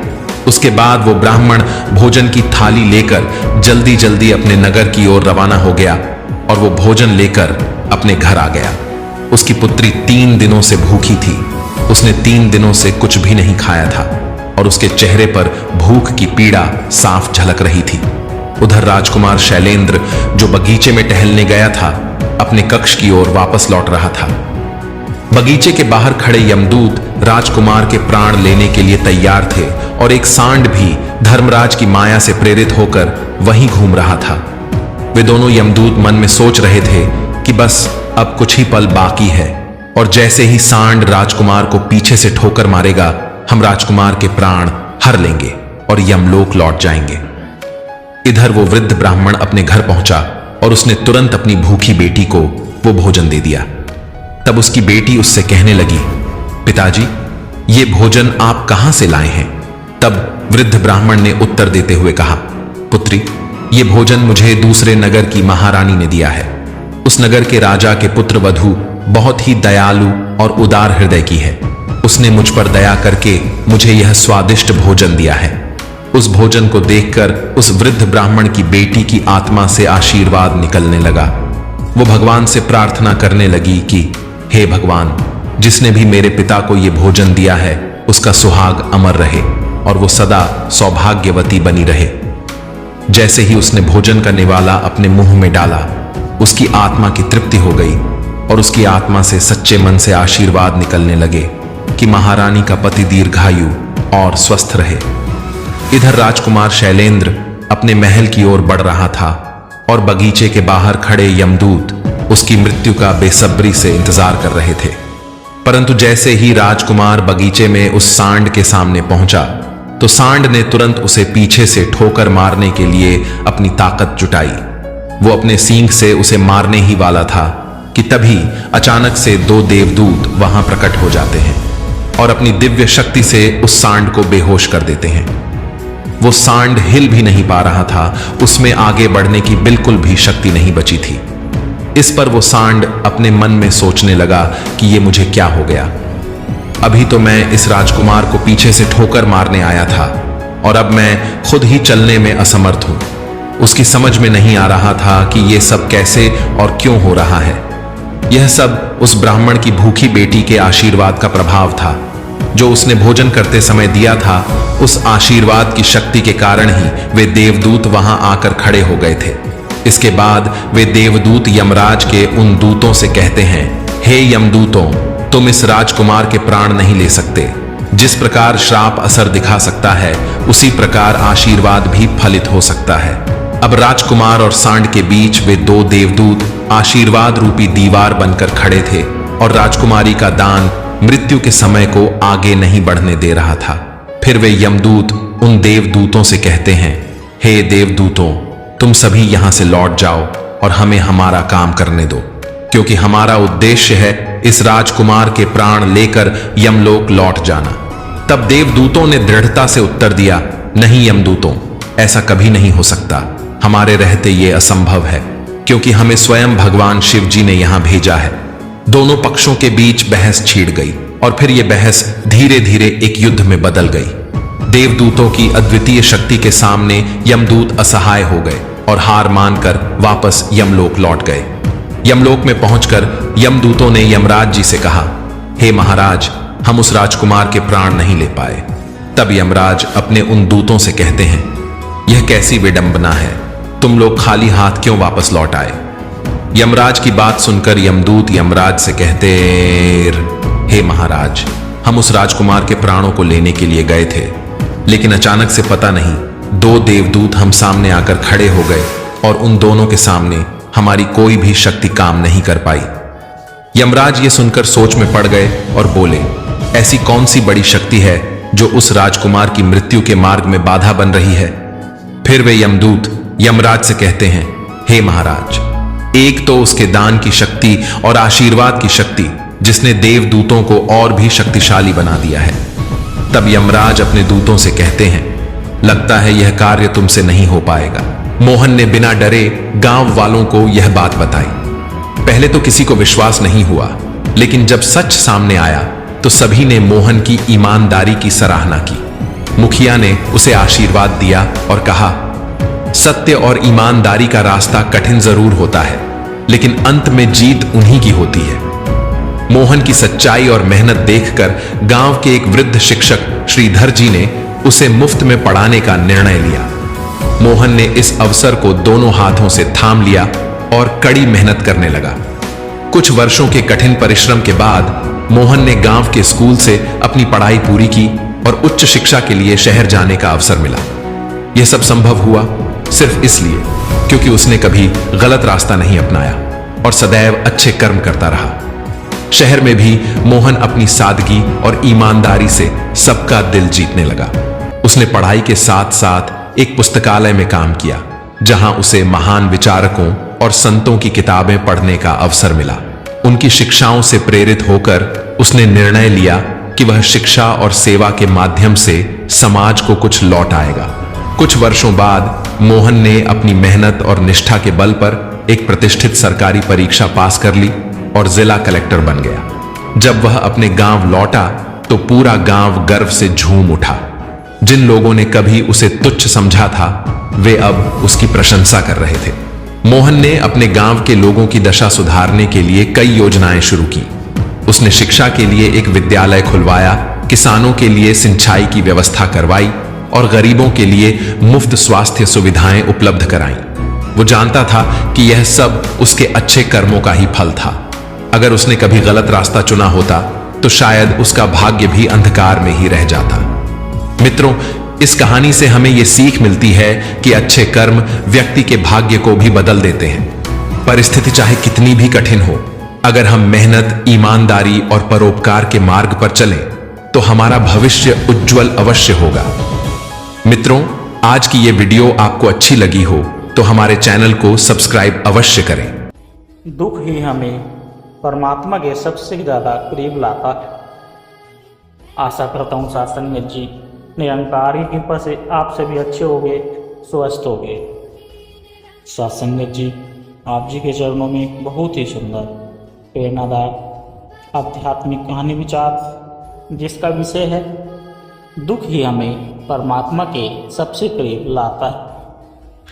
उसके बाद वो ब्राह्मण भोजन की थाली लेकर जल्दी जल्दी अपने नगर की ओर रवाना हो गया और वो भोजन लेकर अपने घर आ गया। उसकी पुत्री 3 दिनों से भूखी थी। उसने 3 दिनों से कुछ भी नहीं खाया था और उसके चेहरे पर भूख की पीड़ा साफ झलक रही थी। उधर राजकुमार शैलेंद्र, जो बगीचे में टहलने गया था, अपने कक्ष की ओर वापस लौट रहा था। बगीचे के बाहर खड़े यमदूत राजकुमार के प्राण लेने के लिए तैयार थे और एक सांड भी धर्मराज की माया से प्रेरित होकर वहीं घूम रहा था। वे दोनों यमदूत मन में सोच रहे थे कि बस अब कुछ ही पल बाकी है और जैसे ही सांड राजकुमार को पीछे से ठोकर मारेगा, हम राजकुमार के प्राण हर लेंगे और यमलोक लौट जाएंगे। इधर वो वृद्ध ब्राह्मण अपने घर पहुंचा और उसने तुरंत अपनी भूखी बेटी को वो भोजन दे दिया। तब उसकी बेटी उससे कहने लगी, पिताजी, ये भोजन आप कहां से लाए हैं? तब वृद्ध ब्राह्मण ने उत्तर देते हुए कहा, पुत्री, ये भोजन मुझे दूसरे नगर की महारानी ने दिया है। उस नगर के राजा के पुत्र वधू बहुत ही दयालु और उदार हृदय की है। उसने मुझ पर दया करके मुझे यह स्वादिष्ट भोजन दिया है। उस भोजन को देखकर उस वृद्ध ब्राह्मण की बेटी की आत्मा से आशीर्वाद निकलने लगा। वो भगवान से प्रार्थना करने लगी कि हे भगवान, जिसने भी मेरे पिता को ये भोजन दिया है उसका सुहाग अमर रहे और वो सदा सौभाग्यवती बनी रहे। जैसे ही उसने भोजन का निवाला अपने मुंह में डाला, उसकी आत्मा की तृप्ति हो गई और उसकी आत्मा से सच्चे मन से आशीर्वाद निकलने लगे कि महारानी का पति दीर्घायु और स्वस्थ रहे। इधर राजकुमार शैलेंद्र अपने महल की ओर बढ़ रहा था और बगीचे के बाहर खड़े यमदूत उसकी मृत्यु का बेसब्री से इंतजार कर रहे थे। परंतु जैसे ही राजकुमार बगीचे में उस सांड के सामने पहुंचा तो सांड ने तुरंत उसे पीछे से ठोकर मारने के लिए अपनी ताकत जुटाई। वो अपने सींग से उसे मारने ही वाला था कि तभी अचानक से 2 देवदूत वहां प्रकट हो जाते हैं और अपनी दिव्य शक्ति से उस सांड को बेहोश कर देते हैं। वो सांड हिल भी नहीं पा रहा था, उसमें आगे बढ़ने की बिल्कुल भी शक्ति नहीं बची थी। इस पर वो सांड अपने मन में सोचने लगा कि ये मुझे क्या हो गया। अभी तो मैं इस राजकुमार को पीछे से ठोकर मारने आया था और अब मैं खुद ही चलने में असमर्थ हूं। उसकी समझ में नहीं आ रहा था कि ये सब कैसे और क्यों हो रहा है। यह सब उस ब्राह्मण की भूखी बेटी के आशीर्वाद का प्रभाव था। जो उसने भोजन करते समय दिया था, उस आशीर्वाद की शक्ति के कारण ही वे देवदूत वहां आकर खड़े हो गए थे। इसके बाद वे देवदूत यमराज के उन दूतों से कहते हैं, हे यमदूतों, तुम इस राजकुमार के प्राण नहीं ले सकते। जिस प्रकार श्राप असर दिखा सकता है, उसी प्रकार आशीर्वाद भी फलित हो सकता है। अब राजकुमार और सांड के बीच वे दो देवदूत आशीर्वाद रूपी दीवार बनकर खड़े थे और राजकुमारी का दान मृत्यु के समय को आगे नहीं बढ़ने दे रहा था। फिर वे यमदूत उन देवदूतों से कहते हैं, हे देवदूतों, तुम सभी यहां से लौट जाओ और हमें हमारा काम करने दो, क्योंकि हमारा उद्देश्य है इस राजकुमार के प्राण लेकर यमलोक लौट जाना। तब देवदूतों ने दृढ़ता से उत्तर दिया, नहीं यमदूतों, ऐसा कभी नहीं हो सकता। हमारे रहते ये असंभव है, क्योंकि हमें स्वयं भगवान शिव जी ने यहां भेजा है। दोनों पक्षों के बीच बहस छिड़ गई और फिर यह बहस धीरे धीरे एक युद्ध में बदल गई। देवदूतों की अद्वितीय शक्ति के सामने यमदूत असहाय हो गए और हार मानकर वापस यमलोक लौट गए। यमलोक में पहुंचकर यमदूतों ने यमराज जी से कहा, हे महाराज, हम उस राजकुमार के प्राण नहीं ले पाए। तब यमराज अपने उन दूतों से कहते हैं, यह कैसी विडंबना है, तुम लोग खाली हाथ क्यों वापस लौट आए? यमराज की बात सुनकर यमदूत यमराज से कहते, हे महाराज, हम उस राजकुमार के प्राणों को लेने के लिए गए थे, लेकिन अचानक से पता नहीं दो देवदूत हम सामने आकर खड़े हो गए और उन दोनों के सामने हमारी कोई भी शक्ति काम नहीं कर पाई। यमराज ये सुनकर सोच में पड़ गए और बोले, ऐसी कौन सी बड़ी शक्ति है जो उस राजकुमार की मृत्यु के मार्ग में बाधा बन रही है? फिर वे यमदूत यमराज से कहते हैं, हे महाराज, एक तो उसके दान की शक्ति और आशीर्वाद की शक्ति, जिसने देवदूतों को और भी शक्तिशाली बना दिया है। तब यमराज अपने दूतों से कहते हैं, लगता है यह कार्य तुमसे नहीं हो पाएगा। मोहन ने बिना डरे गांव वालों को यह बात बताई। पहले तो किसी को विश्वास नहीं हुआ, लेकिन जब सच सामने आया तो सभी ने मोहन की ईमानदारी की सराहना की। मुखिया ने उसे आशीर्वाद दिया और कहा, सत्य और ईमानदारी का रास्ता कठिन जरूर होता है, लेकिन अंत में जीत उन्हीं की होती है। मोहन की सच्चाई और मेहनत देखकर गांव के एक वृद्ध शिक्षक श्रीधर जी ने उसे मुफ्त में पढ़ाने का निर्णय लिया। मोहन ने इस अवसर को दोनों हाथों से थाम लिया और कड़ी मेहनत करने लगा। कुछ वर्षों के कठिन परिश्रम के बाद मोहन ने गांव के स्कूल से अपनी पढ़ाई पूरी की और उच्च शिक्षा के लिए शहर जाने का अवसर मिला। यह सब संभव हुआ सिर्फ इसलिए क्योंकि उसने कभी गलत रास्ता नहीं अपनाया और सदैव अच्छे कर्म करता रहा। शहर में भी मोहन अपनी सादगी और ईमानदारी से सबका दिल जीतने लगा। उसने पढ़ाई के साथ साथ एक पुस्तकालय में काम किया, जहां उसे महान विचारकों और संतों की किताबें पढ़ने का अवसर मिला। उनकी शिक्षाओं से प्रेरित होकर उसने निर्णय लिया कि वह शिक्षा और सेवा के माध्यम से समाज को कुछ लौट आएगा। कुछ वर्षों बाद मोहन ने अपनी मेहनत और निष्ठा के बल पर एक प्रतिष्ठित सरकारी परीक्षा पास कर ली और जिला कलेक्टर बन गया। जब वह अपने गांव लौटा तो पूरा गांव गर्व से झूम उठा। जिन लोगों ने कभी उसे तुच्छ समझा था, वे अब उसकी प्रशंसा कर रहे थे। मोहन ने अपने गांव के लोगों की दशा सुधारने के लिए कई योजनाएं शुरू की। उसने शिक्षा के लिए एक विद्यालय खुलवाया, किसानों के लिए सिंचाई की व्यवस्था करवाई और गरीबों के लिए मुफ्त स्वास्थ्य सुविधाएं उपलब्ध कराईं। वो जानता था कि यह सब उसके अच्छे कर्मों का ही फल था। अगर उसने कभी गलत रास्ता चुना होता तो शायद उसका भाग्य भी अंधकार में ही रह जाता। मित्रों, इस कहानी से हमें यह सीख मिलती है कि अच्छे कर्म व्यक्ति के भाग्य को भी बदल देते हैं। परिस्थिति चाहे कितनी भी कठिन हो, अगर हम मेहनत, ईमानदारी और परोपकार के मार्ग पर चलें तो हमारा भविष्य उज्जवल अवश्य होगा। मित्रों, आज की यह वीडियो आपको अच्छी लगी हो तो हमारे चैनल को सब्सक्राइब अवश्य करें। दुख ही हमें परमात्मा के सबसे ज़्यादा करीब लाता है। आशा करता हूँ सत्संग जी निरंकारी कृपा से आप सभी अच्छे होंगे, स्वस्थ होंगे। सत्संग जी आप जी के चरणों में बहुत ही सुंदर प्रेरणादायक आध्यात्मिक कहानी विचार, जिसका विषय है दुख ही हमें परमात्मा के सबसे करीब लाता है।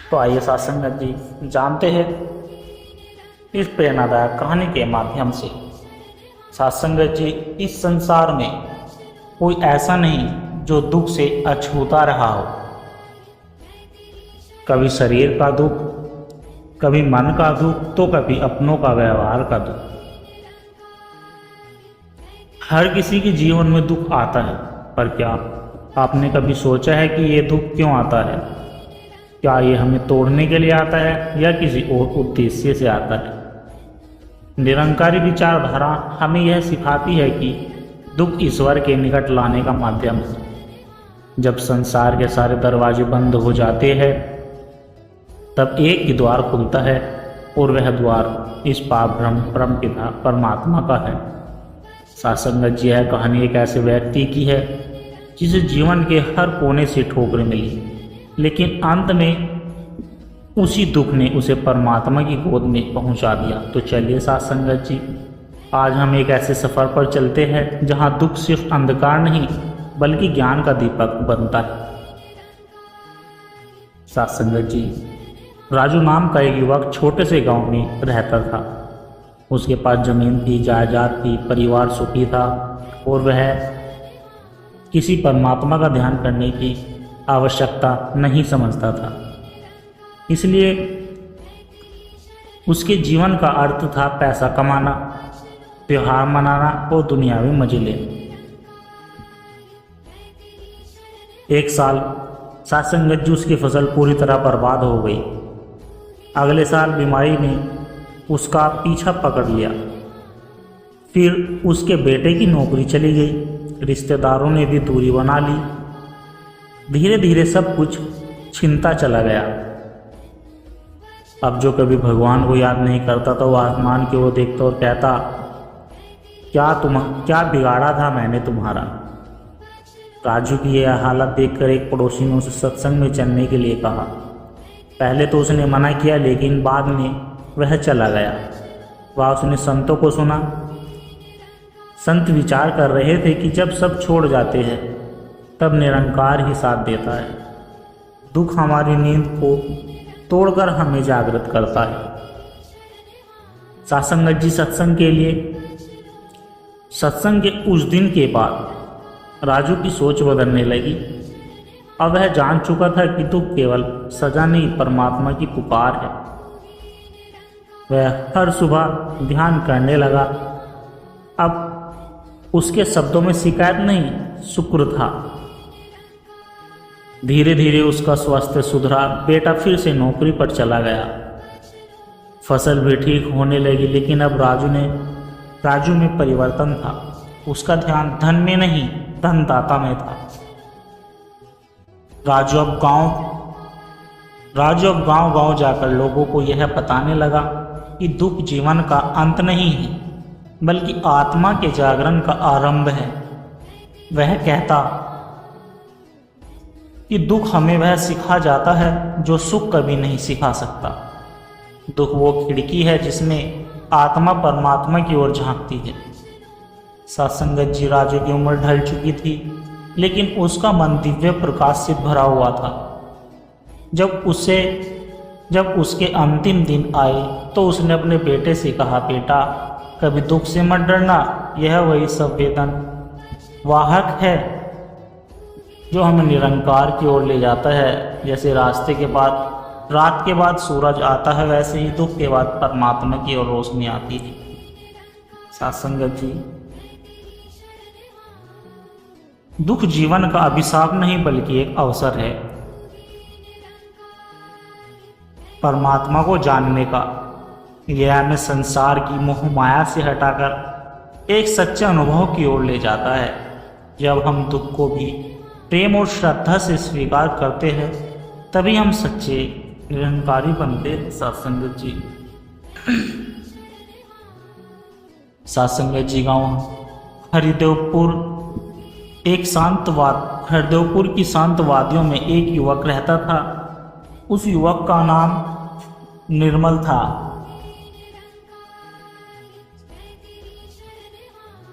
तो आइए सत्संग जी जानते हैं इस प्रेरणादायक कहानी के माध्यम से। सत्संगत जी, इस संसार में कोई ऐसा नहीं जो दुख से अछूता रहा हो। कभी शरीर का दुख, कभी मन का दुख, तो कभी अपनों का व्यवहार का दुख। हर किसी के जीवन में दुख आता है, पर क्या आपने कभी सोचा है कि ये दुख क्यों आता है? क्या ये हमें तोड़ने के लिए आता है या किसी और उद्देश्य से आता है? निरंकारी विचारधारा हमें यह सिखाती है कि दुख ईश्वर के निकट लाने का माध्यम है। जब संसार के सारे दरवाजे बंद हो जाते हैं, तब एक ही द्वार खुलता है, और वह द्वार इस पाप ब्रह्म परम पिता परमात्मा का है। सत्संगत जी, यह कहानी एक ऐसे व्यक्ति की है जिसे जीवन के हर कोने से ठोकरें मिली, लेकिन अंत में उसी दुख ने उसे परमात्मा की गोद में पहुंचा दिया। तो चलिए सत्संगत जी, आज हम एक ऐसे सफ़र पर चलते हैं जहां दुख सिर्फ अंधकार नहीं बल्कि ज्ञान का दीपक बनता है। सत्संगत जी, राजू नाम का एक युवक छोटे से गांव में रहता था। उसके पास जमीन थी, जायदाद थी, परिवार सुखी था, और वह किसी परमात्मा का ध्यान करने की आवश्यकता नहीं समझता था। इसलिए उसके जीवन का अर्थ था पैसा कमाना, त्योहार मनाना और दुनियावी मजे लेना। एक साल सत्संगत जी, उसकी फसल पूरी तरह बर्बाद हो गई। अगले साल बीमारी ने उसका पीछा पकड़ लिया। फिर उसके बेटे की नौकरी चली गई, रिश्तेदारों ने भी दूरी बना ली। धीरे धीरे सब कुछ छिनता चला गया। अब जो कभी भगवान को याद नहीं करता था, वो आसमान की ओर देखता और कहता, क्या बिगाड़ा था मैंने तुम्हारा। राजू की यह हालत देखकर एक पड़ोसी ने उसे सत्संग में चलने के लिए कहा। पहले तो उसने मना किया, लेकिन बाद में वह चला गया। वह उसने संतों को सुना। संत विचार कर रहे थे कि जब सब छोड़ जाते हैं तब निरंकार ही साथ देता है। दुख हमारी नींद को तोड़कर हमें जागृत करता है। सत्संगत जी, सत्संग के उस दिन के बाद राजू की सोच बदलने लगी। अब वह जान चुका था कि दुख केवल सजा नहीं, परमात्मा की पुकार है। वह हर सुबह ध्यान करने लगा। अब उसके शब्दों में शिकायत नहीं, शुक्र था। धीरे धीरे उसका स्वास्थ्य सुधरा। बेटा फिर से नौकरी पर चला गया। फसल भी ठीक होने लगी, लेकिन अब राजू में परिवर्तन था। उसका ध्यान धन में नहीं, धनदाता में था। राजू अब गांव जाकर लोगों को यह बताने लगा कि दुख जीवन का अंत नहीं है, बल्कि आत्मा के जागरण का आरंभ है। वह कहता कि दुख हमें वह सिखा जाता है जो सुख कभी नहीं सिखा सकता। दुख वो खिड़की है जिसमें आत्मा परमात्मा की ओर झांकती है। सत्संगत जी, राजू की उम्र ढल चुकी थी, लेकिन उसका मन दिव्य प्रकाश से भरा हुआ था। जब उसके अंतिम दिन आए तो उसने अपने बेटे से कहा, बेटा कभी दुख से मत डरना, यह वही संवेदन वाहक है जो हमें निरंकार की ओर ले जाता है। जैसे रात के बाद सूरज आता है, वैसे ही दुख के बाद परमात्मा की ओर रोशनी आती है। सत्संगत जी, दुख जीवन का अभिशाप नहीं बल्कि एक अवसर है परमात्मा को जानने का। यह हमें संसार की मोह माया से हटाकर एक सच्चे अनुभव की ओर ले जाता है। जब हम दुख को भी प्रेम और श्रद्धा से स्वीकार करते हैं, तभी हम सच्चे निरंकारी बनते हैं। सत्संगत जी, गाँव हरिदेवपुर की शांत वादियों में एक युवक रहता था। उस युवक का नाम निर्मल था।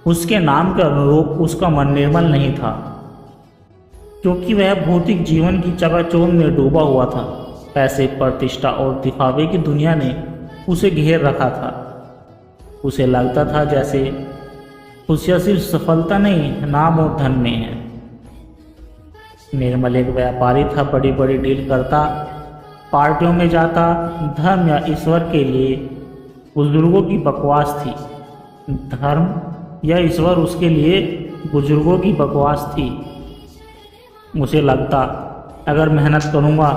उसके नाम के अनुरूप उसका मन निर्मल नहीं था, क्योंकि वह भौतिक जीवन की चकाचौंध में डूबा हुआ था। पैसे, प्रतिष्ठा और दिखावे की दुनिया ने उसे घेर रखा था। उसे लगता था जैसे उसे सिर्फ सफलता नहीं, नाम और धन में है। निर्मल एक व्यापारी था, बड़ी बड़ी डील करता, पार्टियों में जाता। धर्म या ईश्वर के लिए बुजुर्गों की बकवास थी। धर्म या ईश्वर उसके लिए बुजुर्गों की बकवास थी। मुझे लगता अगर मेहनत करूँगा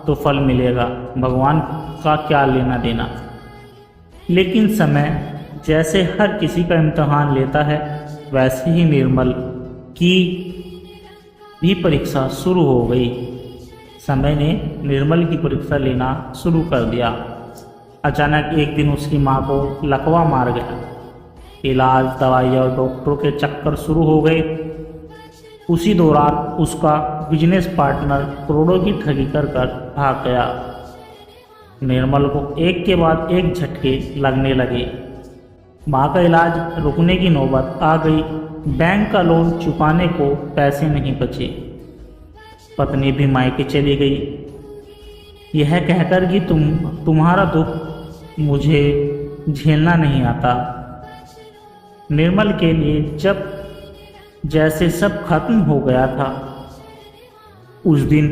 तो फल मिलेगा, भगवान का क्या लेना देना। लेकिन समय जैसे हर किसी का इम्तिहान लेता है, वैसे ही निर्मल की भी परीक्षा शुरू हो गई। समय ने निर्मल की परीक्षा लेना शुरू कर दिया। अचानक एक दिन उसकी माँ को लकवा मार गया। इलाज, दवाई और डॉक्टरों के चक्कर शुरू हो गए। उसी दौरान उसका बिजनेस पार्टनर करोड़ों की ठगी कर भाग गया। निर्मल को एक के बाद एक झटके लगने लगे। माँ का इलाज रुकने की नौबत आ गई। बैंक का लोन चुकाने को पैसे नहीं बचे। पत्नी भी मायके चली गई, यह कहकर कि तुम्हारा दुख मुझे झेलना नहीं आता। निर्मल के लिए जब जैसे सब खत्म हो गया था। उस दिन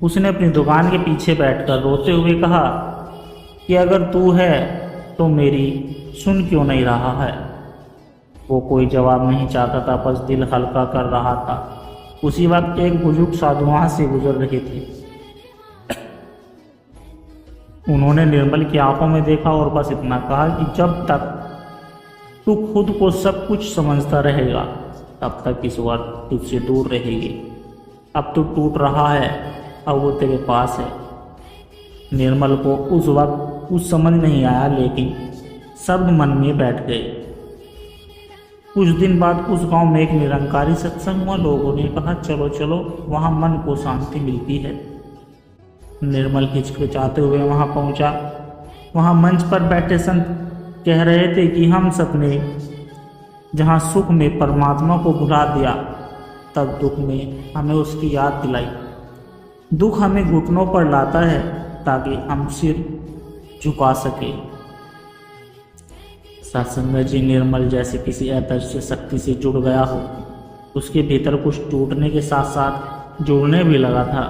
उसने अपनी दुकान के पीछे बैठकर रोते हुए कहा कि अगर तू है तो मेरी सुन क्यों नहीं रहा है। वो कोई जवाब नहीं चाहता था, बस दिल हल्का कर रहा था। उसी वक्त एक बुजुर्ग साधु वहां से गुजर रहे थे। उन्होंने निर्मल की आंखों में देखा और बस इतना कहा कि जब तक तू खुद को सब कुछ समझता रहेगा, तब तक ईश्वर तुझसे दूर रहेगी। अब तू टूट रहा है, अब वो तेरे पास है। निर्मल को उस वक्त कुछ समझ नहीं आया, लेकिन शब्द मन में बैठ गए। कुछ दिन बाद उस गांव में एक निरंकारी सत्संग हुआ। लोगों ने कहा चलो चलो, वहाँ मन को शांति मिलती है। निर्मल हिचकिचाते हुए वहाँ पहुँचा। वहाँ मंच पर बैठे संत कह रहे थे कि हम सबने जहाँ सुख में परमात्मा को भुला दिया, तब दुख में हमें उसकी याद दिलाई। दुख हमें घुटनों पर लाता है ताकि हम सिर झुका सके। सत्संग जी निर्मल जैसे किसी अदृश्य शक्ति से जुड़ गया हो। उसके भीतर कुछ टूटने के साथ साथ जुड़ने भी लगा था।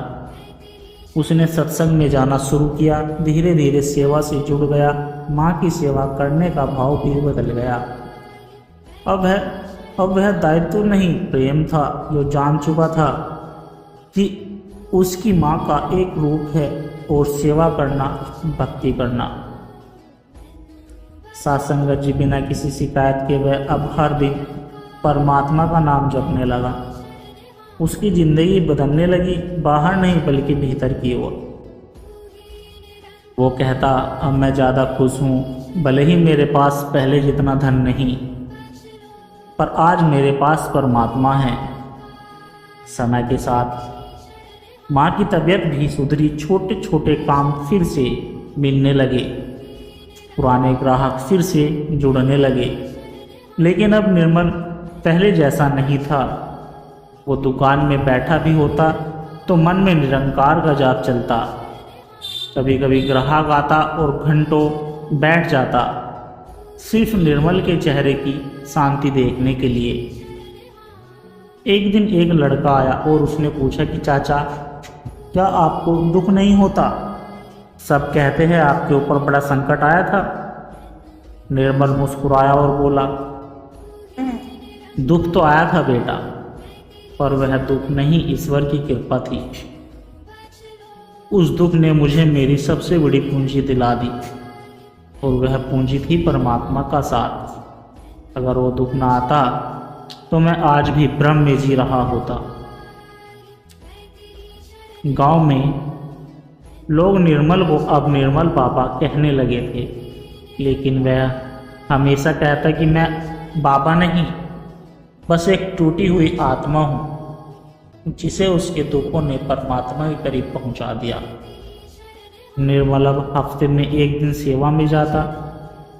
उसने सत्संग में जाना शुरू किया। धीरे धीरे सेवा से जुड़ गया। माँ की सेवा करने का भाव भी बदल गया। अब वह दायित्व नहीं, प्रेम था, जो जान चुका था कि उसकी माँ का एक रूप है और सेवा करना, भक्ति करना। सत्संग जी बिना किसी शिकायत के वह अब हर दिन परमात्मा का नाम जपने लगा। उसकी जिंदगी बदलने लगी, बाहर नहीं बल्कि भीतर की ओर। वो कहता अब मैं ज़्यादा खुश हूँ, भले ही मेरे पास पहले जितना धन नहीं, पर आज मेरे पास परमात्मा है। समय के साथ माँ की तबीयत भी सुधरी। छोटे छोटे काम फिर से मिलने लगे। पुराने ग्राहक फिर से जुड़ने लगे। लेकिन अब निर्मल पहले जैसा नहीं था। वो दुकान में बैठा भी होता तो मन में निरंकार का जाप चलता। कभी कभी ग्राहक आता और घंटों बैठ जाता, सिर्फ निर्मल के चेहरे की शांति देखने के लिए। एक दिन एक लड़का आया और उसने पूछा कि चाचा, क्या आपको दुख नहीं होता? सब कहते हैं आपके ऊपर बड़ा संकट आया था। निर्मल मुस्कुराया और बोला, दुख तो आया था बेटा, पर वह दुख नहीं, ईश्वर की कृपा थी। उस दुख ने मुझे मेरी सबसे बड़ी पूंजी दिला दी, और वह पूंजी थी परमात्मा का साथ। अगर वो दुख ना आता तो मैं आज भी भ्रम में जी रहा होता। गांव में लोग निर्मल को अब निर्मल बाबा कहने लगे थे, लेकिन वह हमेशा कहता कि मैं बाबा नहीं, बस एक टूटी हुई आत्मा हूँ, जिसे उसके दुखों ने परमात्मा के करीब पहुँचा दिया। निर्मल अब हफ्ते में एक दिन सेवा में जाता,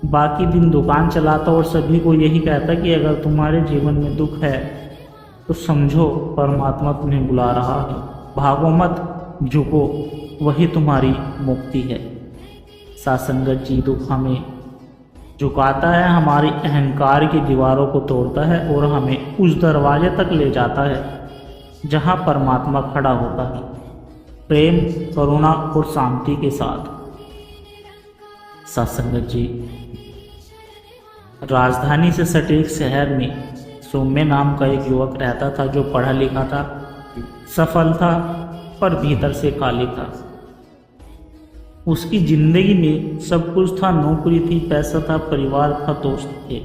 बाकी दिन दुकान चलाता और सभी को यही कहता कि अगर तुम्हारे जीवन में दुख है तो समझो परमात्मा तुम्हें बुला रहा है, भागो मत, झुको, वही तुम्हारी मुक्ति है। सासंगत जी दुख हमें झुकाता है, हमारी अहंकार की दीवारों को तोड़ता है और हमें उस दरवाजे तक ले जाता है जहां परमात्मा खड़ा होता है, प्रेम, करुणा और शांति के साथ। सासंगत जी, राजधानी से सटे एक शहर में सौम्य नाम का एक युवक रहता था जो पढ़ा लिखा था, सफल था, पर भीतर से खाली था। उसकी जिंदगी में सब कुछ था, नौकरी थी, पैसा था, परिवार था, दोस्त थे,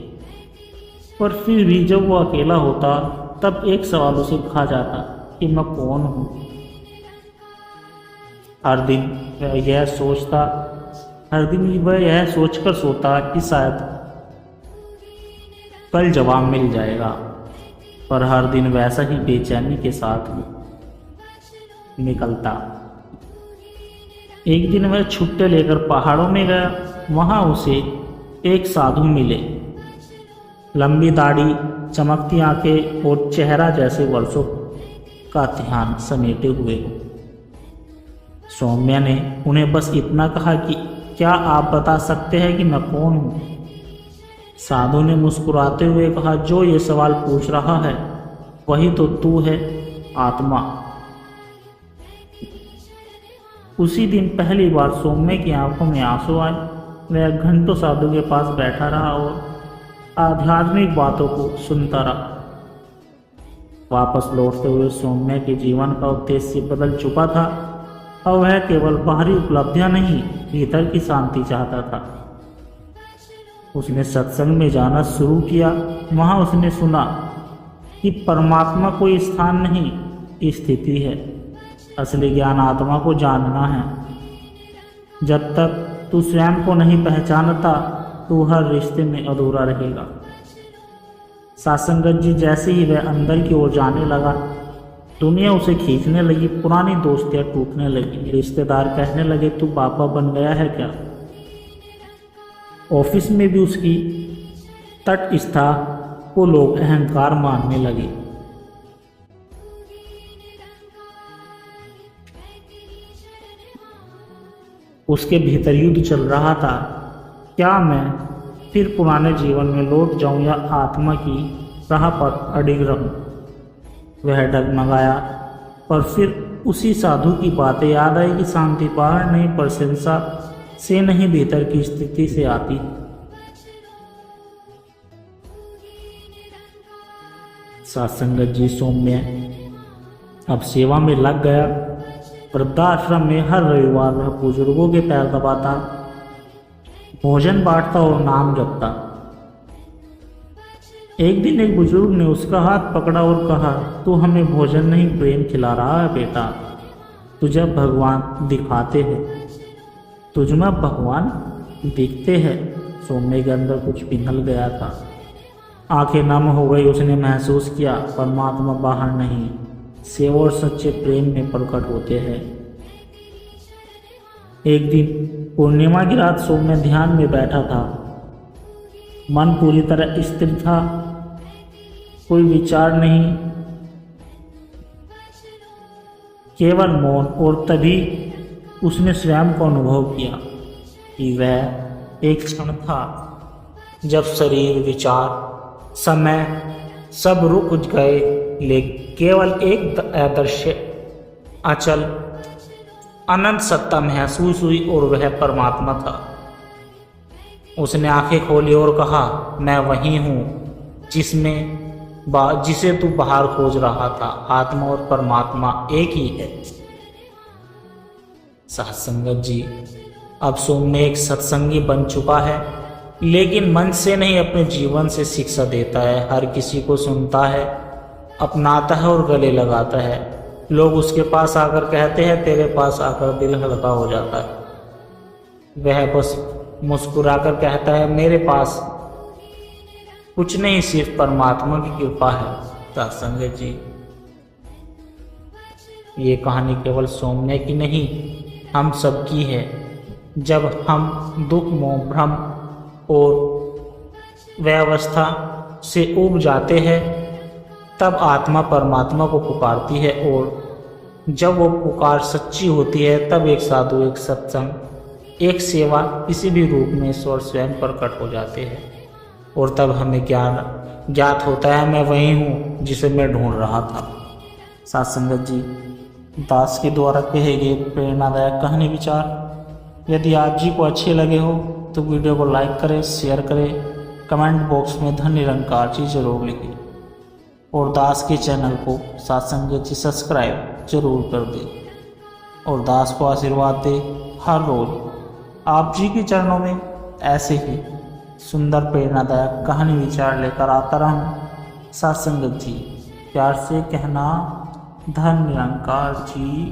पर फिर भी जब वो अकेला होता तब एक सवाल उसे खा जाता कि मैं कौन हूँ। हर दिन वह यह सोचकर सोता कि शायद कल जवाब मिल जाएगा, पर हर दिन वैसा ही बेचैनी के साथ निकलता। एक दिन वह छुट्टे लेकर पहाड़ों में गया। वहां उसे एक साधु मिले, लंबी दाढ़ी, चमकती आंखें और चेहरा जैसे वर्षों का ध्यान समेटे हुए। सौम्य ने उन्हें बस इतना कहा कि क्या आप बता सकते हैं कि मैं कौन हूँ? साधु ने मुस्कुराते हुए कहा, जो ये सवाल पूछ रहा है वही तो तू है, आत्मा। उसी दिन पहली बार सौम्य की आंखों में आंसू आए। वह घंटों साधु के पास बैठा रहा और आध्यात्मिक बातों को सुनता रहा। वापस लौटते हुए सौम्य के जीवन का उद्देश्य बदल चुका था और वह केवल बाहरी उपलब्धियां नहीं, भीतर की शांति चाहता था। उसने सत्संग में जाना शुरू किया। वहां उसने सुना कि परमात्मा कोई स्थान नहीं, स्थिति है। असली ज्ञान आत्मा को जानना है। जब तक तू स्वयं को नहीं पहचानता, तू हर रिश्ते में अधूरा रहेगा। सासंगत जी, जैसे ही वह अंदर की ओर जाने लगा, दुनिया उसे खींचने लगी, पुरानी दोस्तियां टूटने लगी, रिश्तेदार कहने लगे तू बाबा बन गया है क्या। ऑफिस में भी उसकी तटस्थता को लोग अहंकार मानने लगे। उसके भीतर युद्ध चल रहा था, क्या मैं फिर पुराने जीवन में लौट जाऊं या आत्मा की राह पर अडिग रहूं। वह डगमगाया, पर फिर उसी साधु की बातें याद आई कि शांति बाहर नहीं, प्रशंसा से नहीं, भीतर की स्थिति से आती है। सत्संगत जी, सौम्य अब सेवा में लग गया। वृद्धाश्रम में हर रविवार वह बुजुर्गों के पैर दबाता, भोजन बांटता और नाम जपता। एक दिन एक बुजुर्ग ने उसका हाथ पकड़ा और कहा, तू हमें भोजन नहीं प्रेम खिला रहा है बेटा, तुझे भगवान दिखाते हैं, तुझमें भगवान दिखते हैं। सौम्य के अंदर कुछ पिघल गया था, आंखें नम हो गई। उसने महसूस किया परमात्मा बाहर नहीं, सेवा और सच्चे प्रेम में प्रकट होते हैं। एक दिन पूर्णिमा की रात सौम्य ध्यान में बैठा था। मन पूरी तरह स्थिर था, कोई विचार नहीं, केवल मौन। और तभी उसने स्वयं को अनुभव किया कि वह एक क्षण था जब शरीर, विचार, समय सब रुक गए, लेकिन केवल एक अदृश्य, अचल, अनंत सत्ता महसूस हुई और वह परमात्मा था। उसने आंखें खोली और कहा, मैं वही हूँ जिसे तू बाहर खोज रहा था। आत्मा और परमात्मा एक ही है। सत्संगत जी, अब सौम्य एक सत्संगी बन चुका है, लेकिन मन से नहीं, अपने जीवन से शिक्षा देता है, हर किसी को सुनता है, अपनाता है और गले लगाता है। लोग उसके पास आकर कहते हैं, तेरे पास आकर दिल हल्का हो जाता है। वह बस मुस्कुराकर कहता है, मेरे पास कुछ नहीं, सिर्फ परमात्मा की कृपा है। सत्संगत जी, ये कहानी केवल सौम्य की नहीं, हम सबकी है। जब हम दुख, मोह, भ्रम और व्यवस्था से उब जाते हैं, तब आत्मा परमात्मा को पुकारती है, और जब वो पुकार सच्ची होती है, तब एक साधु, एक सत्संग एक सेवा किसी भी रूप में ईश्वर स्वयं प्रकट हो जाते हैं और तब हमें ज्ञान ज्ञात होता है मैं वही हूँ जिसे मैं ढूंढ रहा था। साथ संगत जी, दास के द्वारा कहे गए प्रेरणादायक कहानी विचार यदि आप जी को अच्छे लगे हो तो वीडियो को लाइक करें, शेयर करें, कमेंट बॉक्स में धन निरंकार जी जरूर लिखें और दास के चैनल को साथ संगत जी सब्सक्राइब जरूर कर दें और दास को आशीर्वाद दे हर रोज आप जी के चरणों में ऐसे ही सुंदर प्रेरणादायक कहानी विचार लेकर आता रहूं। साथ संगत जी, प्यार से कहना धन निरंकार जी